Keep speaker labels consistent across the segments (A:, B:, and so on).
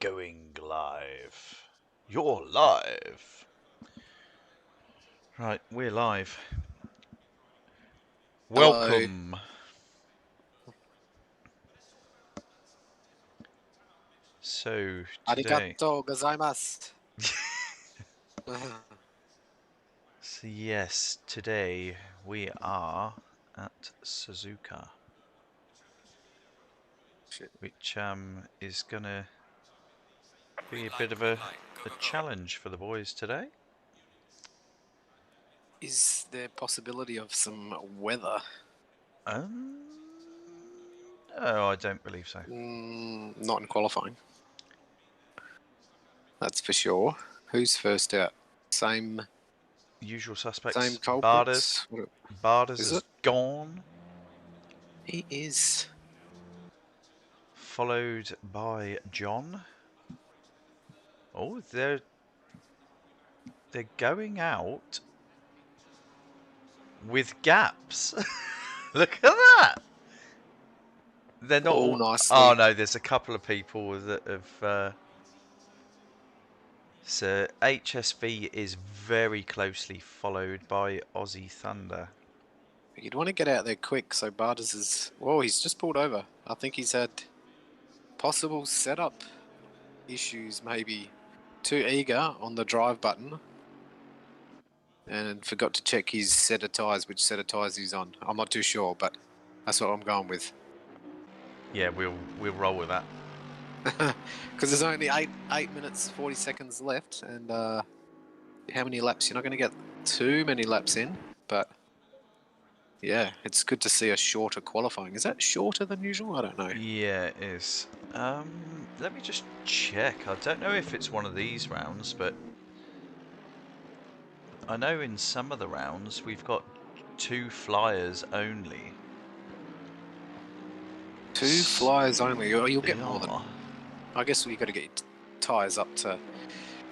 A: Going live. You're live. Right, we're live.
B: Hello.
A: Welcome. So, today.
B: Arigato gozaimasu.
A: So, yes, today we are at Suzuka,
B: Shit.
A: which is gonna be a bit of a challenge for the boys today.
B: Is there possibility of some weather?
A: No, I don't believe so.
B: Not in qualifying. That's for sure. Who's first out? Same
A: Usual suspects.
B: culprits?
A: Barders
B: Is
A: is
B: it?
A: gone,
B: He is.
A: followed by John. Oh, they're going out with gaps. Look at that. They're not
B: All
A: all... Oh
B: nicely.
A: no, there's a couple of people that have. So HSV is very closely followed by Aussie Thunder.
B: You'd want to get out there quick, so Bardas is... Whoa, he's just pulled over. I think he's had possible setup issues, maybe. Too eager on the drive button. And forgot to check his set of tyres, which set of tyres he's on. I'm not too sure, but that's what I'm going with.
A: Yeah, we'll roll with that.
B: Because there's only 8 minutes 40 seconds left, and how many laps? You're not going to get too many laps in, but yeah, it's good to see a shorter qualifying. Is that shorter than usual? I don't know.
A: Yeah, it is. Let me just check. I don't know if it's one of these rounds, but I know in some of the rounds we've got 2 flyers only.
B: 2 flyers only. You'll get more than...
A: Yeah.
B: I guess you've got to get your tyres up to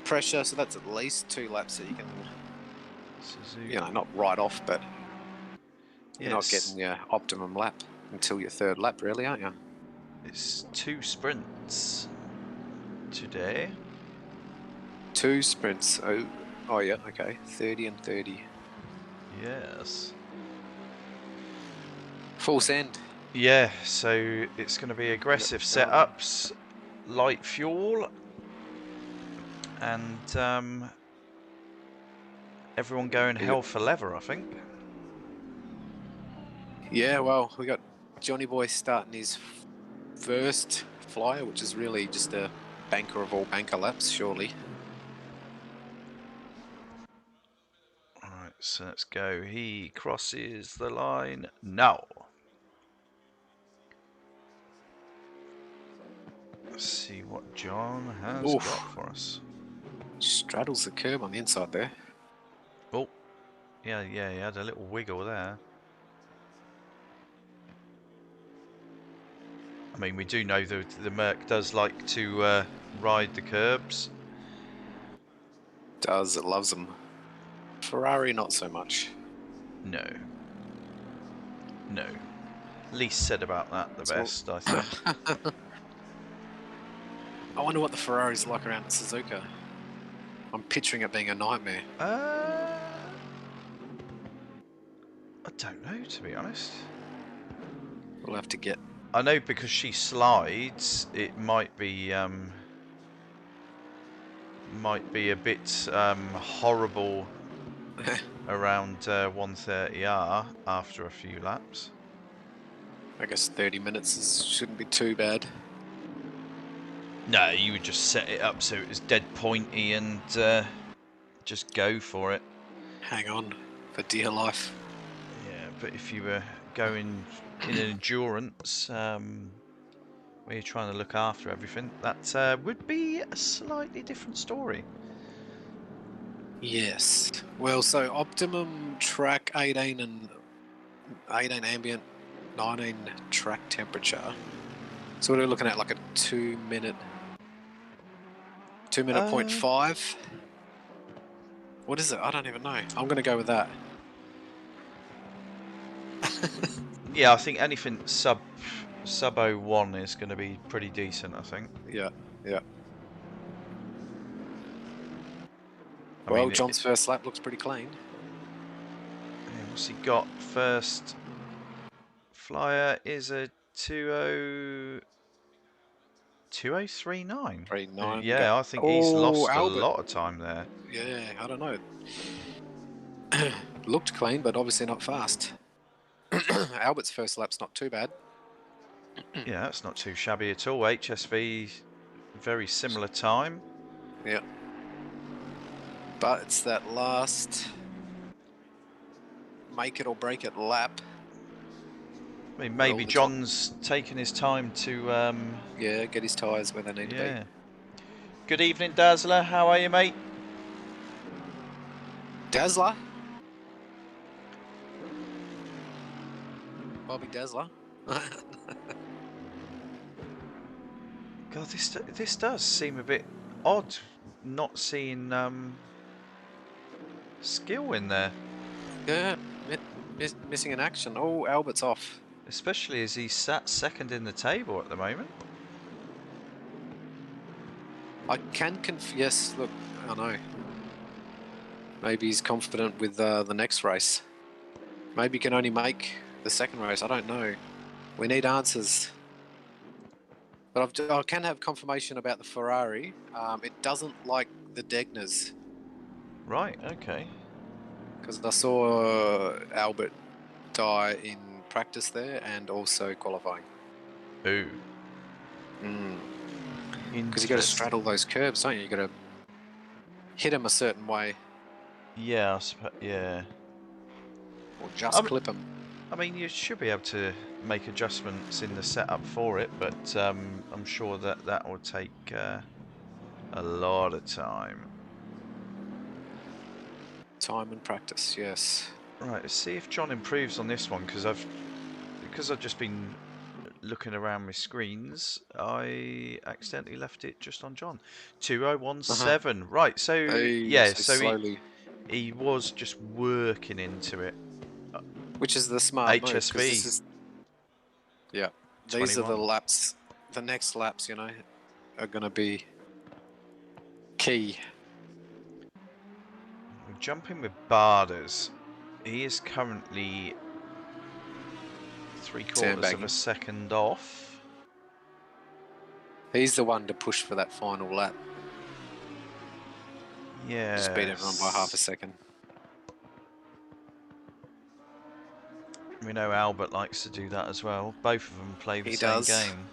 B: pressure, so that's at least 2 laps that you can,
A: Suzuka.
B: not write off, but you're not
A: Yes.
B: getting your optimum lap until your 3rd lap, really, aren't you?
A: It's 2 sprints today.
B: 2 sprints. Oh yeah, okay. 30 and 30.
A: Yes.
B: Full send.
A: Yeah, so it's going to be aggressive setups, light fuel, and everyone going hell for leather, I think.
B: Yeah, well, we got Johnny Boy starting his first flyer, which is really just a banker of all banker laps, surely.
A: Alright, so let's go. He crosses the line now. Let's see what John has got for us.
B: Straddles the curb on the inside there.
A: Oh, yeah, he had a little wiggle there. I mean, we do know that the Merc does like to ride the curbs.
B: Does, it loves them. Ferrari, not so much.
A: No. Least said about that, the best, I think.
B: I wonder what the Ferrari's like around at Suzuka. I'm picturing it being a nightmare.
A: I don't know, to be honest.
B: We'll have to get...
A: I know because she slides, it might be a bit horrible around 130R after a few laps.
B: I guess 30 minutes shouldn't be too bad.
A: No, you would just set it up so it was dead pointy and just go for it.
B: Hang on for dear life.
A: Yeah, but if you were going in an endurance, where you're trying to look after everything, that would be a slightly different story.
B: Yes. Well, so optimum track 18 ambient, 19 track temperature. So what are we looking at, like a 2 minute 0.5? What is it? I don't even know. I'm going to go with that.
A: Yeah, I think anything sub 01 is going to be pretty decent, I think.
B: Yeah.
A: I
B: Well,
A: mean,
B: John's first lap looks pretty clean.
A: what's he got? First flyer is a 2039.
B: 3.9.
A: Yeah, I think he's
B: Oh,
A: lost a
B: Albert.
A: lot of time there.
B: Yeah, I don't know. Looked clean, but obviously not fast. Albert's first lap's not too bad.
A: Yeah, that's not too shabby at all. HSV, very similar time.
B: Yeah. But it's that last make it or break it lap.
A: I mean,
B: where all
A: maybe
B: the top-
A: John's taken his time to,
B: Yeah, get his tyres where they need to be.
A: yeah. Good evening, Dazzler. How are you, mate?
B: Dazzler? Bobby Dazzler?
A: God, this does seem a bit odd, not seeing skill in there.
B: Yeah, missing in action. Oh, Albert's off.
A: Especially as he's sat second in the table at the moment.
B: I can yes, look, I know. Maybe he's confident with the next race. Maybe he can only make the second race. I don't know. We need answers. But I can have confirmation about the Ferrari. It doesn't like the Degners.
A: Right, okay.
B: Because I saw Albert die in practice there and also qualifying.
A: Ooh.
B: Because you got to straddle those curbs, don't you? You got to hit them a certain way.
A: Yeah, yeah.
B: Or just clip them.
A: I mean, you should be able to make adjustments in the setup for it, but I'm sure that will take a lot of time.
B: Time and practice, yes.
A: Right, let's see if John improves on this one, because I've just been looking around my screens, I accidentally left it just on John. 2017. Right, so yeah, so
B: slowly.
A: he was just working into it.
B: Which is the smart move, 'cause
A: HSV.
B: this is, yeah, these are the
A: 21.
B: laps. The next laps, you know, are going to be key.
A: We're jumping with Barders. He is currently 3/4 of a second off.
B: He's the one to push for that final lap.
A: Yeah.
B: Just beat everyone by half a second.
A: We know Albert likes to do that as well. Both of them play the same game.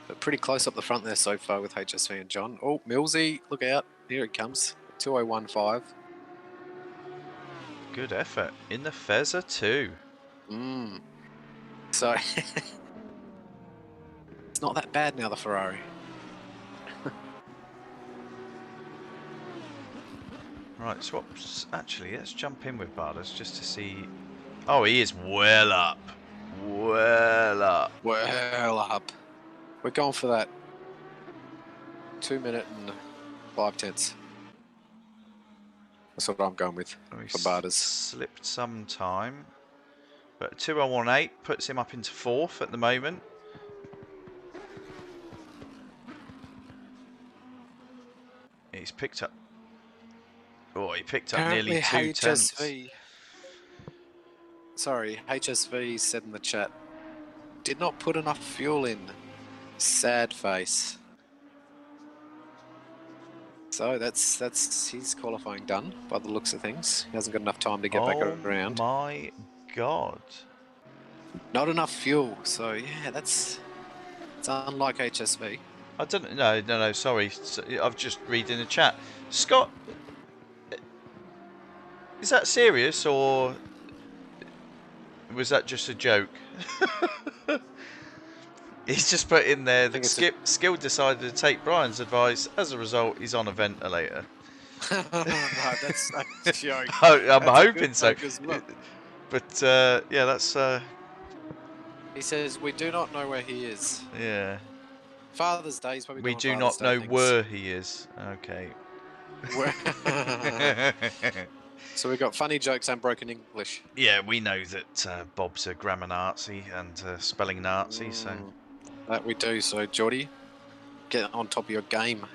B: But pretty close up the front there so far with HSV and John. Oh, Millsy, look out. Here it comes. 2015.
A: Good effort. In the Fezzer too.
B: So, it's not that bad now, the Ferrari.
A: Right, so actually, let's jump in with Barders just to see. Oh, he is well up. Well up.
B: Well up. We're going for that 2 minute and 5 tenths. That's what I'm going with for Barders.
A: Slipped some time. But 2018 puts him up into 4th at the moment. He's picked up. Oh, he picked up nearly 2 tenths.
B: Sorry, HSV said in the chat, did not put enough fuel in. Sad face. So that's his qualifying done by the looks of things. He hasn't got enough time to get back around.
A: Oh my god.
B: Not enough fuel. So yeah, it's unlike HSV.
A: I don't no, sorry. I've just read in the chat. Scott, is that serious or was that just a joke? He's just put in there that Skill decided to take Brian's advice. As a result, he's on a ventilator.
B: No, that's a joke.
A: I'm hoping so.
B: Well.
A: But yeah, that's.
B: He says we do not know where he is.
A: Yeah.
B: Father's Day is probably.
A: We do not know where he is. Okay.
B: So we've got funny jokes and broken English.
A: Yeah, we know that Bob's a grammar Nazi and spelling Nazi, so.
B: That we do. So Geordie, get on top of your game.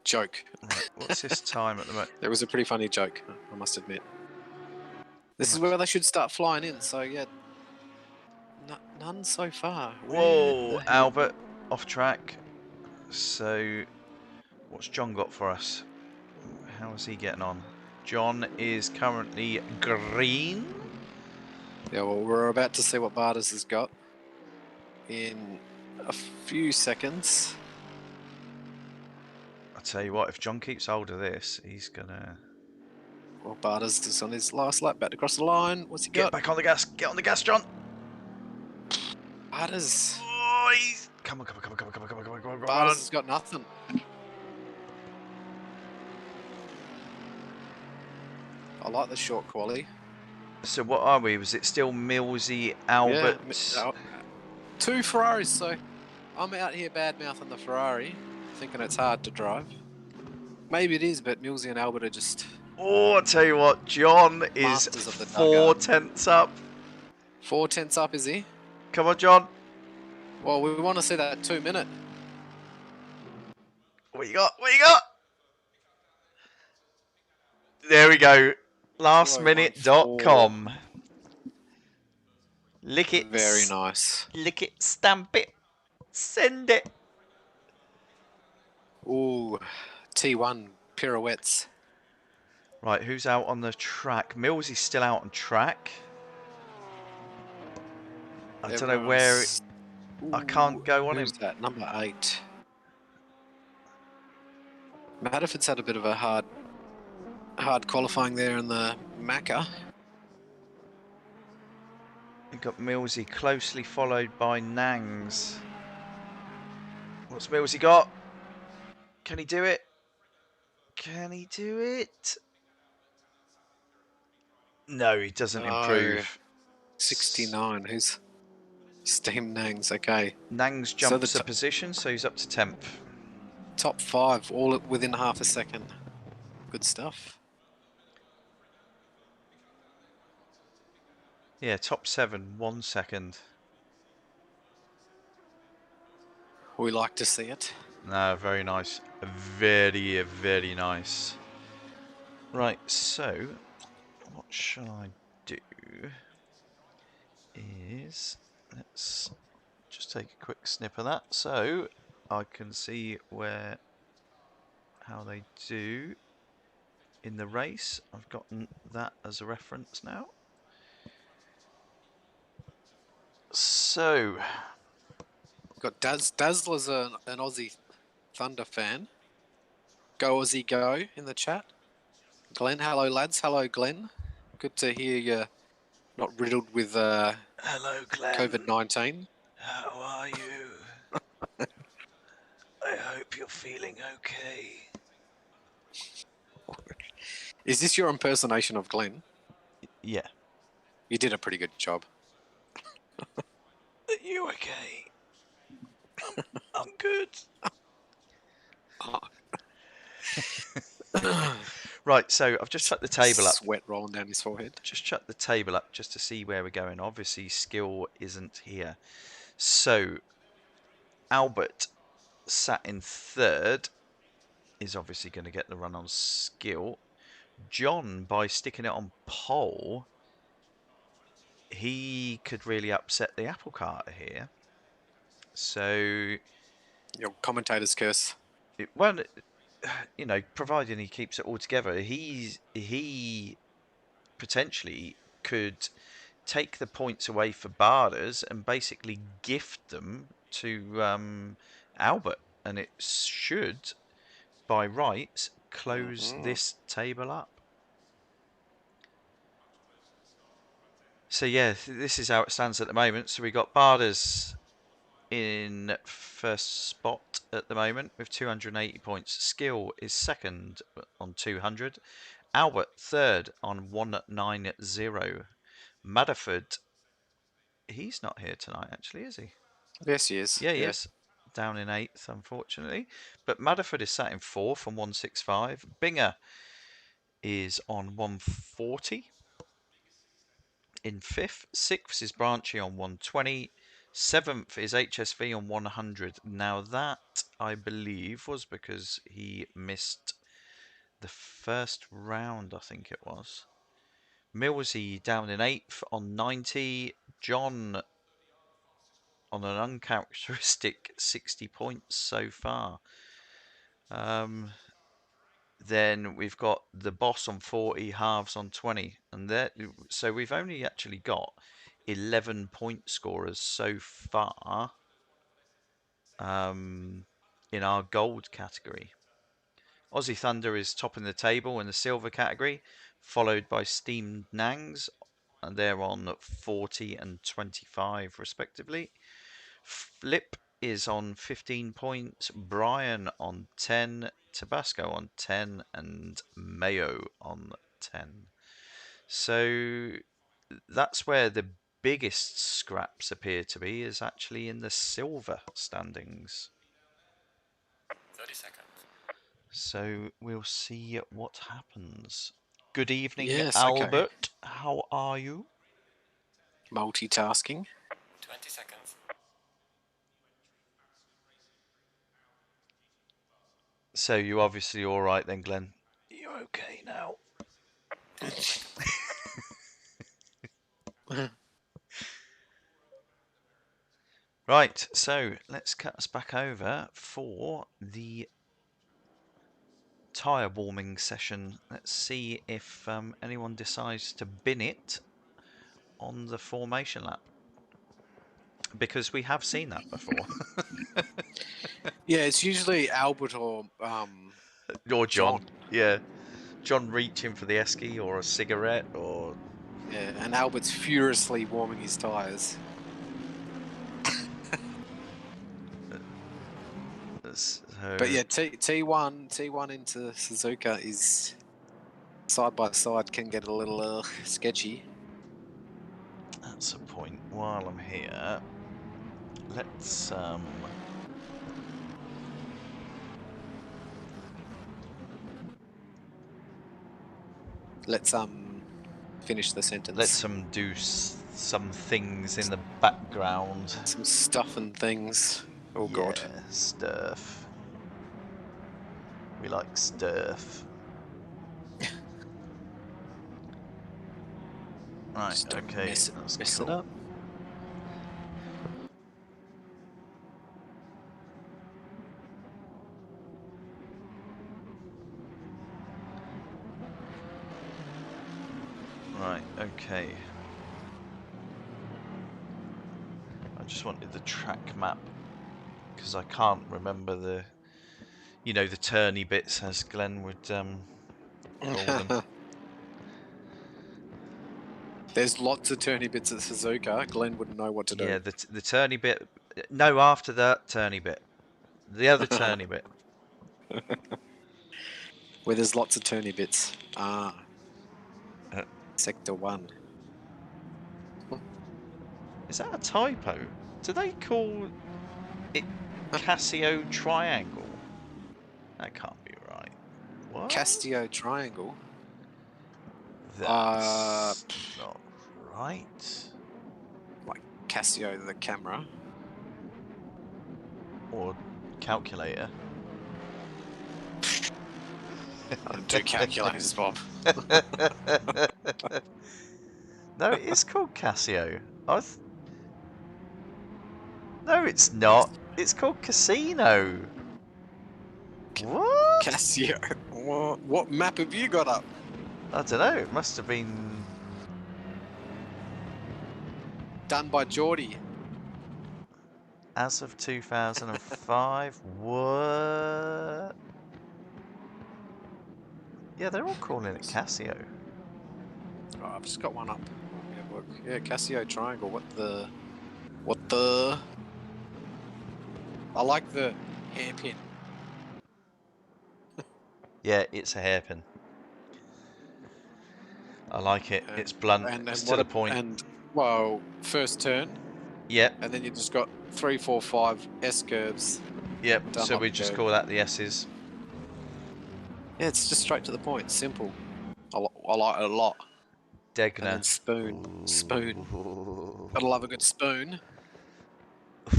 B: joke.
A: Right, what's this time at the moment?
B: It was a pretty funny joke, I must admit. This is
A: Right.
B: where they should start flying in. So yeah, none so far. Where
A: Whoa,
B: the hell?
A: Albert, off track. So, what's John got for us? How is he getting on? John is currently green.
B: Yeah, well, we're about to see what Bardas has got in a few seconds.
A: I'll tell you what, if John keeps hold of this, he's gonna
B: Well, Bardas is on his last lap, about to cross the line. What's he
A: get
B: got?
A: back on the gas. Get on the gas, John.
B: Bardas.
A: Oh, he's... Come on, come on, come on, come on, come on, come on, come on, come on, come
B: Bardas
A: on.
B: has got nothing. I like the short quality.
A: So what are we? Was it still Millsy, Albert?
B: Yeah, two Ferraris, so I'm out here bad-mouthing the Ferrari, thinking it's hard to drive. Maybe it is, but Millsy and Albert are just...
A: Oh, I tell you what, John is
B: Masters of the
A: 4
B: dugout.
A: tenths up.
B: 4 tenths up, is he?
A: Come on, John.
B: Well, we want to see that 2 minute.
A: What you got? What you got? There we go. Lastminute.com. Lick it.
B: Very nice.
A: Lick it, stamp it, send it.
B: Ooh, T1 pirouettes.
A: Right, who's out on the track? Millsy's still out on track. I don't know where... I can't go on him.
B: Who's that? Number 8. Madiford's had a bit of a hard qualifying there in the Macca.
A: We've got Millsy closely followed by Nangs. What's Millsy got? Can he do it? Can he do it? No, he doesn't improve.
B: 69. Who's Steam Nangs? Okay.
A: Nangs jumps a position, so he's up to 10th.
B: Top 5, all within half a second. Good stuff.
A: Yeah, top 7, 1 second.
B: We like to see it.
A: No, very nice. Very, very nice. Right, so what shall I do is, let's just take a quick snip of that so I can see how they do in the race. I've gotten that as a reference now. So
B: Got Dazzler's an Aussie Thunder fan. Go Aussie go in the chat. Glenn, hello lads. Hello Glenn. Good to hear you're not riddled with
A: hello, Glenn.
B: COVID-19.
A: How are you? I hope you're feeling okay.
B: Is this your impersonation of Glenn?
A: Yeah.
B: You did a pretty good job.
A: Are you okay? I'm good. Right, so I've just chucked the table up.
B: Sweat rolling down his forehead.
A: Just chucked the table up just to see where we're going. Obviously, skill isn't here. So, Albert sat in 3rd is obviously going to get the run on skill. John, by sticking it on pole, he could really upset the apple cart here. So,
B: Your commentator's curse.
A: well, you know, providing he keeps it all together, he potentially could take the points away for Barders and basically gift them to Albert, and it should, by rights, close this table up. So yeah, this is how it stands at the moment. So we got Barders in first spot at the moment with 280 points. Skill is 2nd on 200. Albert 3rd on 190. Madiford, he's not here tonight actually, is he?
B: Yes, he is.
A: Yeah, he is. Down in 8th, unfortunately. But Madiford is sat in 4th on 165. Binger is on 140 in 5th. 6th is Branchy on 120. 7th is HSV on 100. Now that, I believe, was because he missed the first round, I think it was. Millsy down in 8th on 90. John on an uncharacteristic 60 points so far. Then we've got the boss on 40, halves on 20, and so we've only actually got 11 point scorers so far in our gold category. Aussie Thunder is topping the table in the silver category, followed by Steamed Nangs, and they're on 40 and 25 respectively. Flip is on 15 points, Brian on 10, Tabasco on 10, and Mayo on 10. So that's where the biggest scraps appear to be, is actually in the silver standings.
C: 30 seconds.
A: So we'll see what happens. Good evening,
B: Yes,
A: Albert.
B: okay.
A: How are you?
B: Multitasking.
C: 20 seconds.
A: So you're obviously all right then, Glenn. You're okay now.
C: 10 seconds.
A: Right, so let's cut us back over for the tyre warming session. Let's see if anyone decides to bin it on the formation lap, because we have seen that before.
B: Yeah, it's usually Albert or
A: Or
B: John.
A: Yeah, John reaching for the esky or a cigarette, or
B: Yeah, and Albert's furiously warming his tyres.
A: so...
B: But yeah, T1 into Suzuka is side by side can get a little sketchy.
A: That's a point. While I'm here, let's
B: finish the sentence.
A: let's do some things in the background.
B: Some stuff and things. Oh god.
A: Yeah, stuff. We like stuff. Right,
B: Just don't
A: okay.
B: mess
A: cool.
B: it up.
A: Right, okay. I just wanted the track map, because I can't remember the, the turny bits, as Glenn would call them.
B: There's lots of turny bits at Suzuka. Glenn wouldn't know what to do.
A: Yeah, the turny bit. No, after that turny bit. The other turny bit.
B: Where there's lots of turny bits. Sector 1.
A: Is that a typo? Do they call it Casio Triangle? That can't be right. What?
B: Castillo Triangle?
A: That's not right.
B: Like Casio the camera.
A: Or calculator.
B: I don't do calculators, Bob.
A: No, it is called Casio. No, it's not. It's called Casino. What?
B: Casio. What map have you got up?
A: I don't know. It must have been
B: Done by Geordie.
A: as of 2005. What? Yeah, they're all calling it Casio.
B: Oh, I've just got one up. Yeah, Casio Triangle. What the? I like the hairpin.
A: Yeah, it's a hairpin. I like it. It's blunt. It's to the point.
B: And well, first turn.
A: Yep.
B: And then you just got 3, 4, 5 S curves.
A: Yep. So we just call that the S's.
B: Yeah, it's just straight to the point. Simple. I like it a lot.
A: Degner.
B: And then spoon. Spoon. Gotta love a good spoon.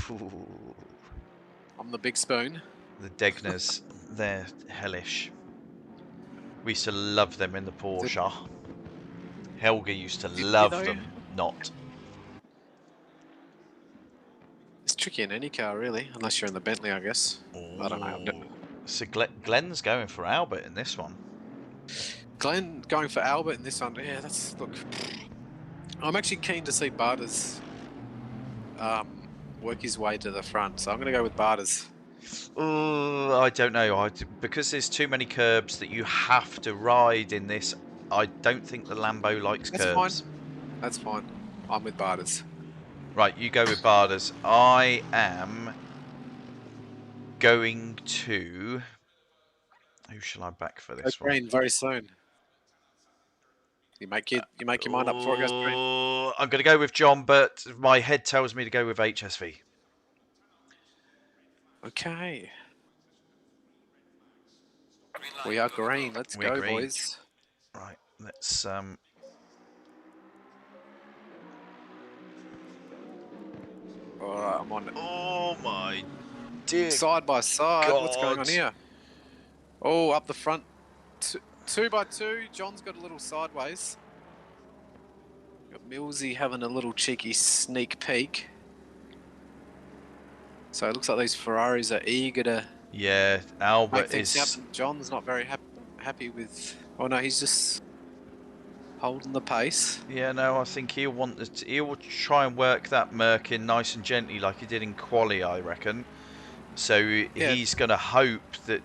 A: Ooh,
B: I'm the big spoon.
A: the Degners, they're hellish. We used to love them in the
B: Is it
A: Porsche. Helga used to
B: tricky
A: love
B: though?
A: them. Not.
B: It's tricky in any car, really, unless you're in the Bentley, I guess. I don't know.
A: Ooh. So Glenn's going for Albert in this one.
B: Glenn going for Albert in this one. Yeah, that's look. I'm actually keen to see Barters work his way to the front, so I'm going to go with Barters.
A: Oh, I don't know. Because there's too many curbs that you have to ride in this. I don't think the Lambo likes
B: That's fine.
A: curbs.
B: That's fine. I'm with Barters.
A: Right, you go with Barders. I am going to. Who shall I back for
B: Go
A: this one?
B: green very soon. You make your mind up before it goes green.
A: I'm going to go with John, but my head tells me to go with HSV.
B: Okay.
C: Green light.
B: We are
C: Go, go, go.
B: green. Let's
A: We're
B: go,
A: green.
B: boys.
A: Right, let's.
B: All right, I'm on it.
A: Oh my dear
B: Side by side. What's going on
A: God.
B: here? Oh, up the front. Two by two. John's got a little sideways. Got Millsy having a little cheeky sneak peek. So it looks like these Ferraris are eager to
A: Yeah,
B: make
A: Albert
B: things
A: is.
B: happen. John's not very happy with. Oh no, he's just holding the pace.
A: Yeah, no, I think he'll want he'll try and work that Merc in nice and gently, like he did in Quali, I reckon. So
B: Yeah.
A: he's going to hope that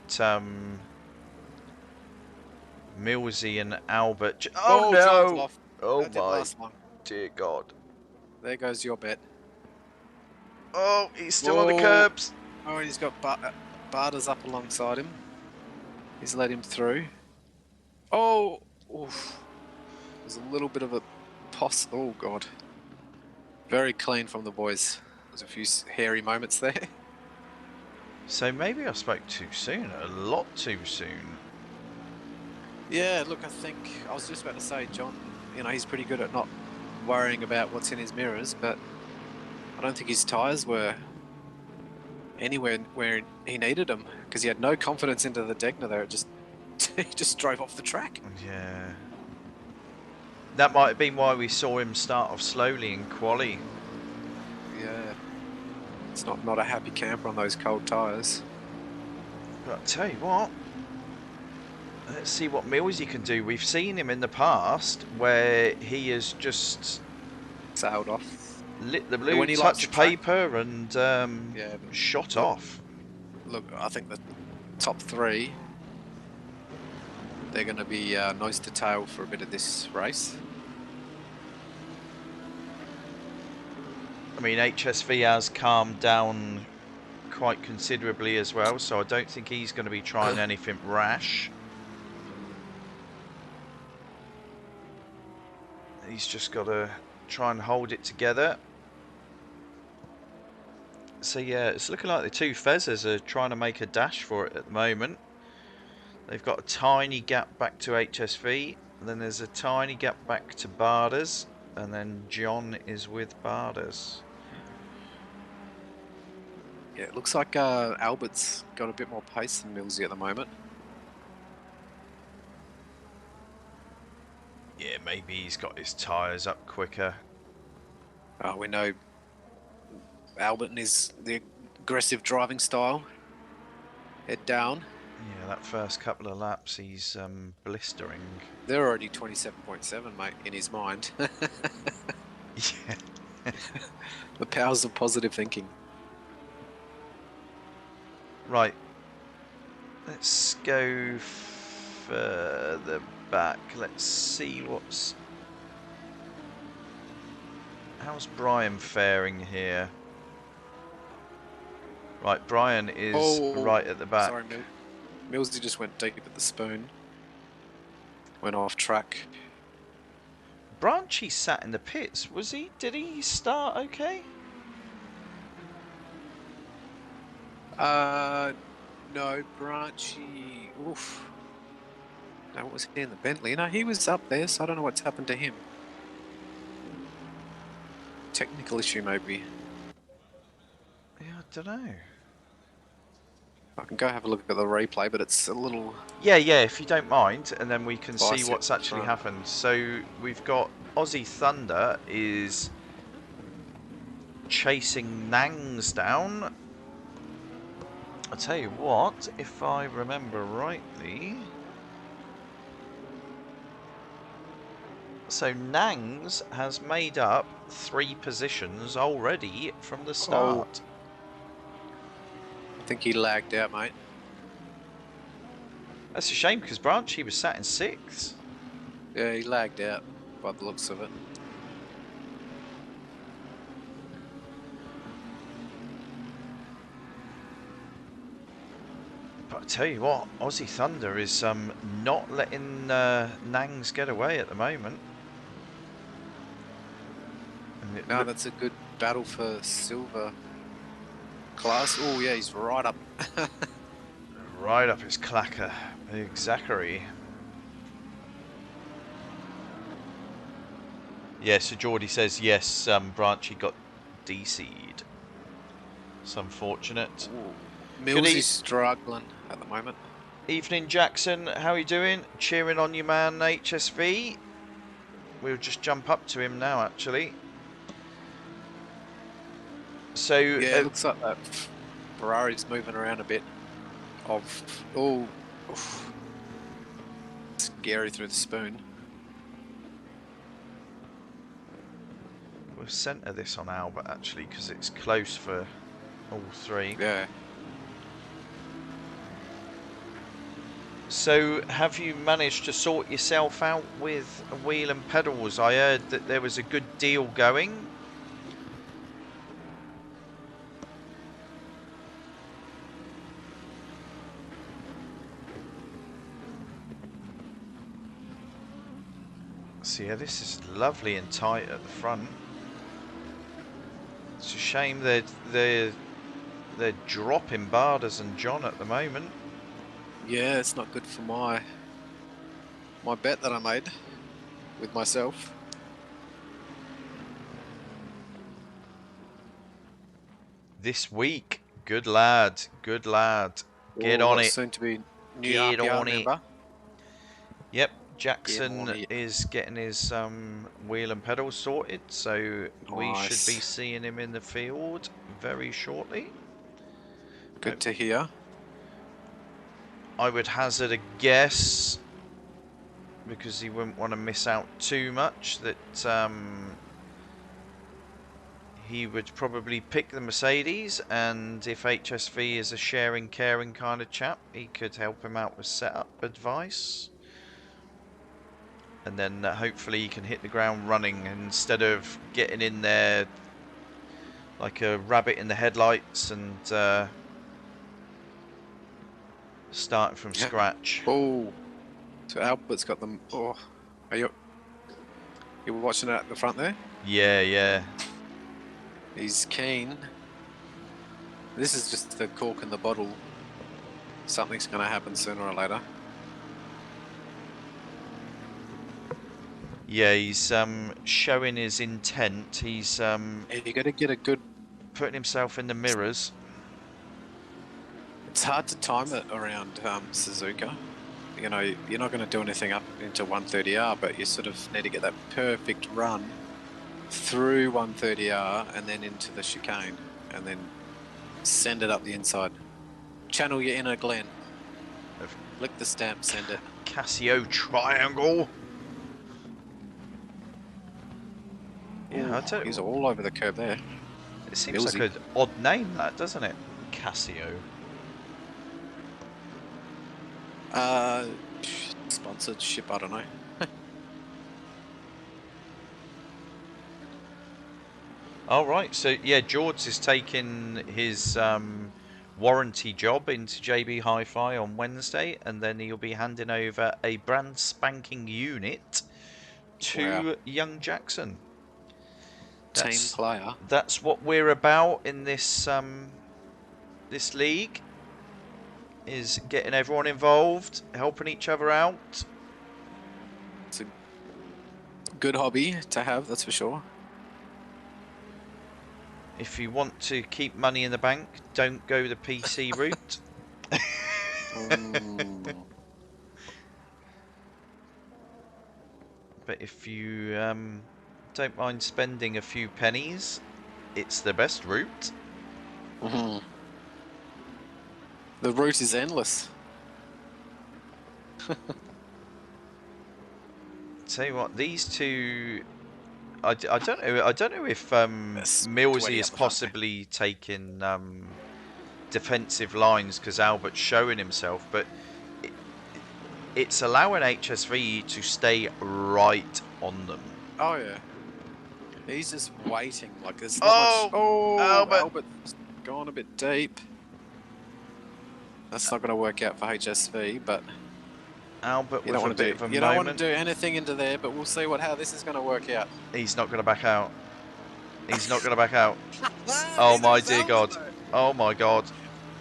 A: Millsy and Albert. Oh
B: John's
A: no!
B: off.
A: Oh
B: That didn't
A: my
B: last long.
A: dear God!
B: There goes your bet.
A: Oh, he's still on the
B: Whoa.
A: curbs.
B: Oh, he's got Barters up alongside him. He's let him through. Oh, oof. There's a little bit of a Oh, God. Very clean from the boys. There's a few hairy moments there.
A: So maybe I spoke too soon, a lot too soon.
B: Yeah, look, I think I was just about to say, John, he's pretty good at not worrying about what's in his mirrors, but I don't think his tyres were anywhere where he needed them because he had no confidence into the Degner there. He just drove off the track.
A: Yeah. That might have been why we saw him start off slowly in Quali.
B: Yeah. It's not a happy camper on those cold tyres.
A: But I'll tell you what, let's see what Millsy can do. We've seen him in the past where he has just
B: Sailed off.
A: lit the
B: When
A: blue
B: he likes
A: touch
B: the track.
A: paper and
B: Yeah, but
A: shot
B: look-
A: off.
B: Look, I think the top three, they're going to be nose to tail for a bit of this race.
A: I mean, HSV has calmed down quite considerably as well, so I don't think he's going to be trying anything rash. He's just got to try and hold it together. So yeah, it's looking like the two Fezzers are trying to make a dash for it at the moment. They've got a tiny gap back to HSV, then there's a tiny gap back to Barders, and then John is with Barders.
B: Yeah, it looks like Albert's got a bit more pace than Millsy at the moment.
A: Yeah, maybe he's got his tyres up quicker.
B: We know Albert and the aggressive driving style. Head down.
A: Yeah, that first couple of laps he's blistering.
B: They're already 27.7, mate, in his mind.
A: Yeah.
B: The powers of positive thinking.
A: Right. Let's go further back. Let's see how's Brian faring here? Right, Brian is right at the back.
B: Sorry, Millsy just went deep at the spoon. Went off track.
A: Branchy sat in the pits. Was he? Did he start okay?
B: No, Branchy. Oof. No, was he in the Bentley? No, he was up there, so I don't know what's happened to him. Technical issue, maybe.
A: don't know.
B: I can go have a look at the replay, but it's a little...
A: Yeah, if you don't mind, and then we can see
B: Bicep
A: what's actually
B: front.
A: happened. So we've got Aussie Thunder is chasing Nangs down. I'll tell you what, if I remember rightly... So Nangs has made up 3 positions already from the start.
B: I think he lagged out, mate.
A: That's a shame because Branchy was sat in 6th.
B: Yeah, he lagged out by the looks of it.
A: But I tell you what, Aussie Thunder is not letting Nangs get away at the moment. And
B: No, that's a good battle for silver class. Oh, yeah, he's right up.
A: right up his clacker, big Zachary. Yeah, so Geordie says yes, Branchy got DC'd. It's unfortunate.
B: Mills is struggling at the moment.
A: Evening, Jackson. How are you doing? Cheering on your man, HSV. We'll just jump up to him now, actually. So
B: yeah, it looks like that Ferrari's moving around a bit. Scary through the spoon.
A: We'll centre this on Albert, actually, because it's close for all 3.
B: Yeah.
A: So, have you managed to sort yourself out with wheel and pedals? I heard that there was a good deal going. So yeah, this is lovely and tight at the front. It's a shame that they're dropping Barders and John at the moment.
B: Yeah, it's not good for my bet that I made with myself.
A: This week, good lad, good lad. Get on it.
B: Soon to be new
A: Get
B: RPR
A: on it.
B: member.
A: Yep, Jackson is getting his wheel and pedals sorted, so we should be seeing him in the field very shortly.
B: Good to hear.
A: I would hazard a guess, because he wouldn't want to miss out too much, that he would probably pick the Mercedes, and if HSV is a sharing, caring kind of chap, he could help him out with setup advice. And then hopefully he can hit the ground running instead of getting in there like a rabbit in the headlights and starting from scratch.
B: Oh, so Albert's got them. Oh, are you watching it at the front there?
A: Yeah.
B: He's keen. This is just the cork in the bottle. Something's going to happen sooner or later.
A: Yeah, he's showing his intent. He's
B: you got to get a good...
A: putting himself in the mirrors.
B: It's hard to time it around Suzuka. You know, you're not going to do anything up into 130R, but you sort of need to get that perfect run through 130R and then into the chicane, and then send it up the inside. Channel your inner Glen. Lick the stamp, send it.
A: Casio triangle. Yeah,
B: Ooh, he's all over the curb there.
A: It seems like an odd name, that, doesn't it? Casio.
B: Sponsorship, I don't know.
A: All right, so yeah, George is taking his warranty job into JB Hi-Fi on Wednesday, and then he'll be handing over a brand spanking unit to young Jackson.
B: Team player.
A: That's what we're about in this this league. Is getting everyone involved, helping each other out.
B: It's a good hobby to have, that's for sure.
A: If you want to keep money in the bank, don't go the PC route. But if you don't mind spending a few pennies, it's the best route.
B: The route is endless.
A: Tell you what, these two, I don't know. I don't know if
B: That's
A: Millsy
B: sweaty
A: is
B: up the front
A: possibly taking defensive lines because Albert's showing himself, but it's allowing HSV to stay right on them.
B: Oh yeah. He's just waiting. Like there's not
A: Oh,
B: much. Oh,
A: Albert.
B: Albert's gone a bit deep. That's not going to work out for HSV, but
A: Albert
B: you
A: with
B: don't
A: a
B: want to
A: bit
B: do.
A: of a
B: You don't want
A: moment.
B: to do anything into there, but we'll see how this is going to work out.
A: He's not going to back out. He's not going to back out. Oh my dear God. Oh my God.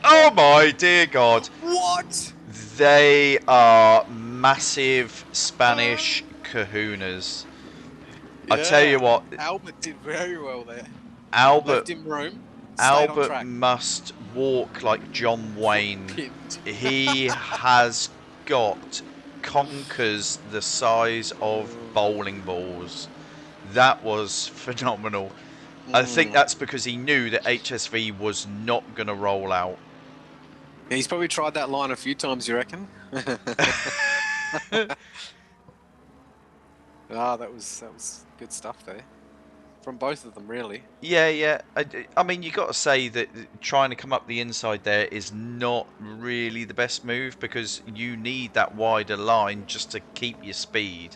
A: Oh my dear God.
B: What?
A: They are massive Spanish kahunas. I tell you what,
B: Albert did very well there.
A: Albert
B: Left him room. Stayed on track.
A: must walk like John Wayne.
B: Pinned.
A: He has got conkers the size of bowling balls. That was phenomenal. I think that's because he knew that HSV was not going to roll out.
B: He's probably tried that line a few times, you reckon? That was good stuff there. From both of them, really.
A: Yeah. I mean, you got to say that trying to come up the inside there is not really the best move because you need that wider line just to keep your speed.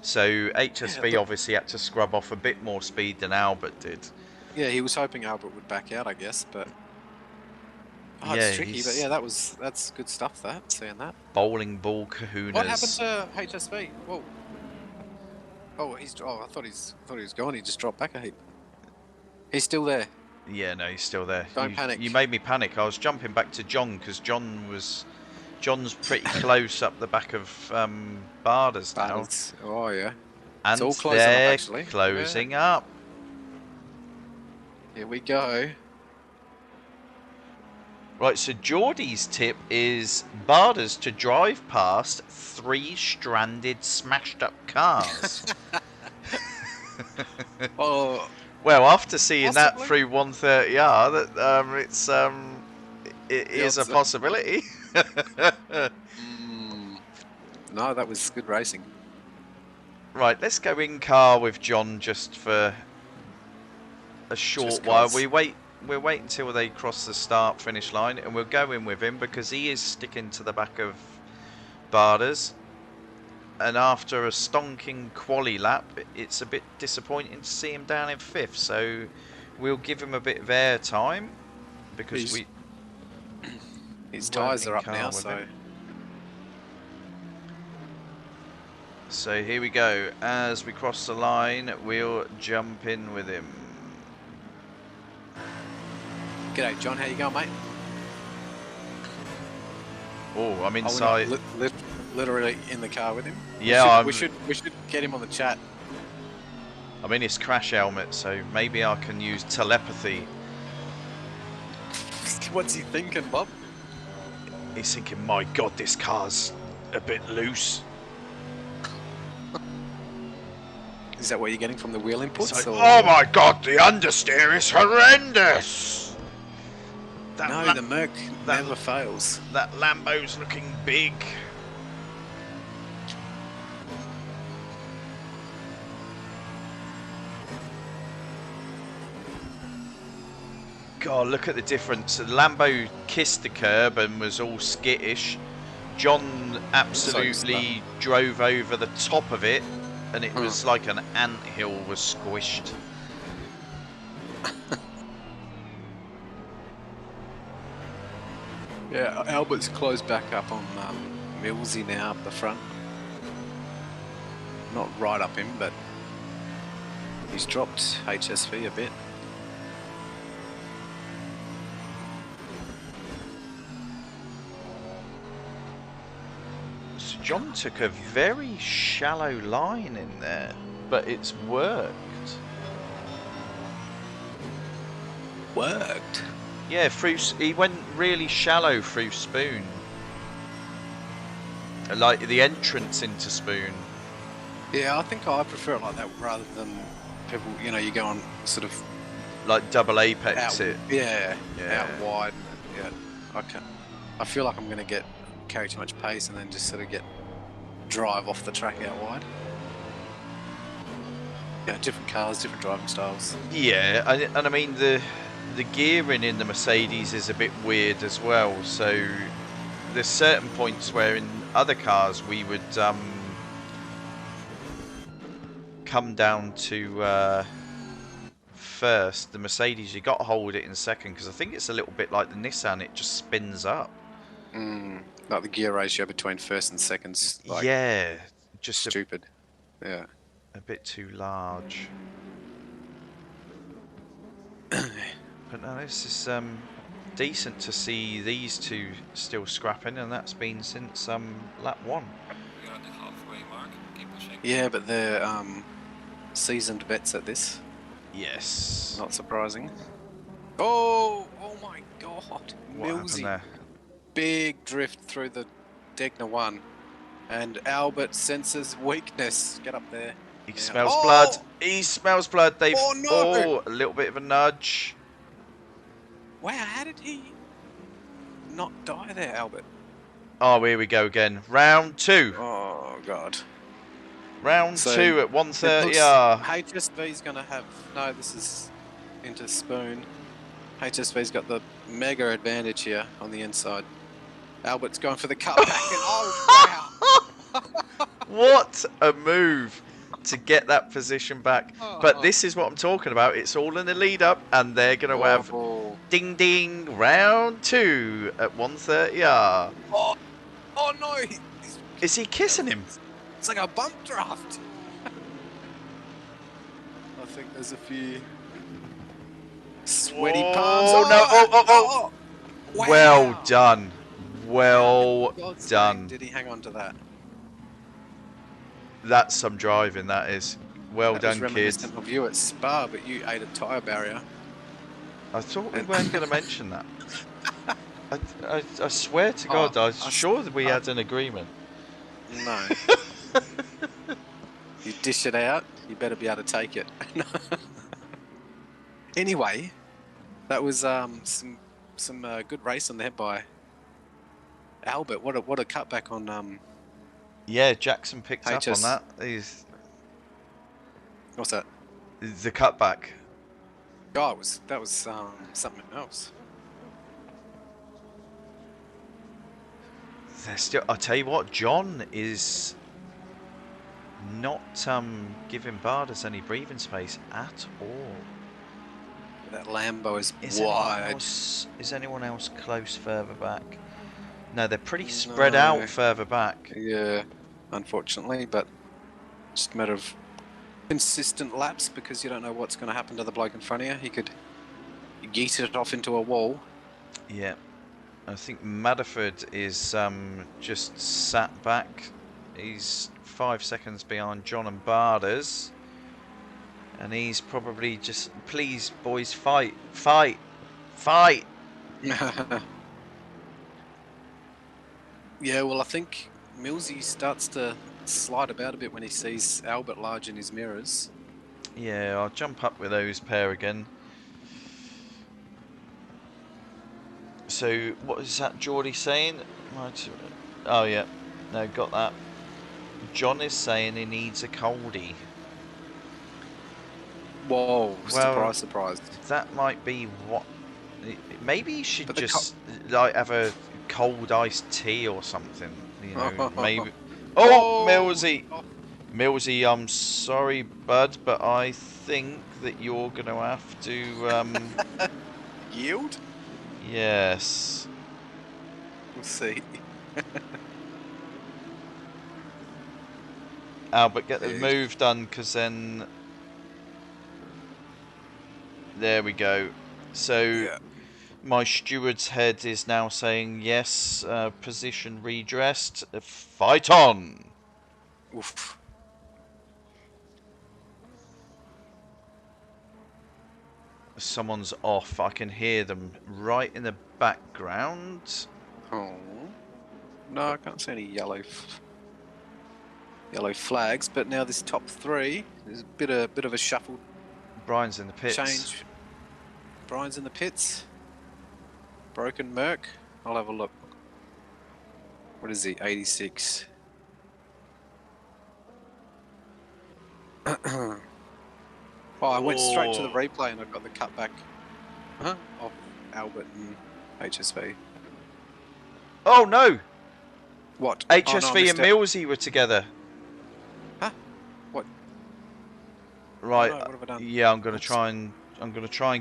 A: So HSV obviously had to scrub off a bit more speed than Albert did.
B: Yeah, he was hoping Albert would back out, I guess, but
A: yeah,
B: it's tricky. But yeah, that's good stuff. Seeing that
A: bowling ball kahunas.
B: What happened to HSV? Whoa. Oh, I thought he was gone. He just dropped back a heap. He's still there.
A: Yeah, no, he's still there.
B: Don't panic.
A: You made me panic. I was jumping back to John because John's pretty close up the back of Barders now.
B: Oh yeah.
A: And
B: it's all closing
A: they're
B: up, actually.
A: closing up.
B: Here we go.
A: Right, so Geordie's tip is Barders to drive past 3 stranded, smashed up cars.
B: Oh.
A: Well, after seeing that
B: Possibly.
A: through 130R, that it is a possibility.
B: No, that was good racing.
A: Right, let's go in car with John just for a short
B: Just
A: while.
B: 'cause.
A: We'll wait until they cross the start-finish line, and we'll go in with him because he is sticking to the back of Barders. And after a stonking quali lap, it's a bit disappointing to see him down in 5th. So we'll give him a bit of air time because
B: his tyres are up
A: car
B: now,
A: with
B: so
A: him. So here we go. As we cross the line, we'll jump in with him.
B: G'day, John. How you going, mate?
A: Oh, I'm
B: Oh,
A: inside.
B: we're not literally in the car with him.
A: Yeah,
B: we should get him on the chat.
A: I'm in his crash helmet, so maybe I can use telepathy.
B: What's he thinking, Bob?
A: He's thinking, my God, this car's a bit loose.
B: Is that what you're getting from the wheel inputs?
A: Like,
B: or?
A: oh my God, the understeer is horrendous.
B: No, the Merc never fails.
A: That Lambo's looking big. God, look at the difference. The Lambo kissed the curb and was all skittish. John absolutely drove over the top of it, and it was like an anthill was squished.
B: Yeah, Albert's closed back up on Millsy now up the front. Not right up him, but he's dropped HSV a bit.
A: So John took a very shallow line in there, but it's worked.
B: worked.
A: Yeah, he went really shallow through Spoon. Like the entrance into Spoon.
B: Yeah, I think I prefer it like that rather than people, you know, you go on sort of
A: Like double apex
B: out,
A: it.
B: yeah,
A: Yeah.
B: out wide. Yeah, I feel like I'm going to carry too much pace and then just sort of drive off the track out wide. Yeah, different cars, different driving styles.
A: Yeah, and I mean the gearing in the Mercedes is a bit weird as well. So there's certain points where in other cars we would come down to first. The Mercedes, you got to hold it in second because I think it's a little bit like the Nissan. It just spins up.
B: Like the gear ratio between first and second's like
A: Yeah, just
B: stupid. Yeah.
A: a bit too large. But no, this is decent to see these two still scrapping, and that's been since lap 1.
C: We are at the halfway mark. Keep pushing.
B: Yeah, but they're seasoned vets at this.
A: Yes.
B: Not surprising. Oh my God.
A: What happened
B: Millsy.
A: there?
B: Big drift through the Degner 1. And Albert senses weakness. Get up there.
A: He
B: Yeah.
A: smells blood. He smells blood. They've
B: no!
A: a little bit of a nudge.
B: Wow, how did he not die there, Albert?
A: Oh, here we go again. Round 2.
B: Oh God.
A: Round
B: So,
A: 2 at
B: It
A: 130.
B: looks HSV's going to have... No, this is into Spoon. HSV's got the mega advantage here on the inside. Albert's going for the cutback and oh wow!
A: What a move to get that position back. But this is what I'm talking about. It's all in the lead up, and they're going to have ding ding round 2 at 130R.
B: Oh no!
A: Is he kissing him?
B: It's like a bump draft. I think there's a few sweaty palms.
A: Oh no! Oh!
B: Wow.
A: Well done. Well
B: God's
A: done.
B: name, did he hang on to that?
A: That's some driving, that is. Well
B: That
A: done,
B: was
A: kids.
B: reminiscent of you at Spa, but you ate a tyre barrier.
A: I thought we weren't going to mention that. I swear to God, I was sure that we had an agreement.
B: No. You dish it out, you better be able to take it. Anyway, that was some good racing there by Albert. What a cutback on
A: Yeah, Jackson picked up
B: HS.
A: on that.
B: What's that?
A: The cutback.
B: Oh, that was something else.
A: They're still. I'll tell you what, John is not giving Bardas any breathing space at all.
B: That Lambo is wide.
A: Is anyone else close further back? No, they're pretty spread out further back.
B: Yeah, unfortunately, but just a matter of consistent laps because you don't know what's going to happen to the bloke in front of you. He could yeet it off into a wall.
A: Yeah, I think Madaford is just sat back. He's 5 seconds behind John and Bardas. And he's probably just, please, boys, fight, fight, fight.
B: Yeah, well, I think Millsy starts to slide about a bit when he sees Albert large in his mirrors.
A: Yeah, I'll jump up with those pair again. So, what is that Geordie saying? Oh, yeah. No, got that. John is saying he needs a coldie.
B: Whoa,
A: Well,
B: surprise, surprise.
A: That might be what... Maybe you should just like have a cold iced tea or something. You know, maybe... Oh, Millsy! Millsy, I'm sorry, bud, but I think that you're going to have to...
B: Yield?
A: Yes.
B: We'll see.
A: Albert, get the move done, because then... There we go. So, my steward's head is now saying, yes, position redressed, fight on!
B: Oof.
A: Someone's off. I can hear them right in the background.
B: Oh. No, I can't see any yellow flags. But now this top 3, there's a bit of a shuffle
A: Brian's in the pits.
B: change. Brian's in the pits. Broken Merc. I'll have a look. What is he? 86. Oh, I went straight to the replay and I got the cutback of Albert and HSV.
A: Oh no!
B: What?
A: HSV and Millsy were together.
B: Huh? What?
A: Right.
B: Oh, no, what have I done?
A: Yeah, I'm gonna try and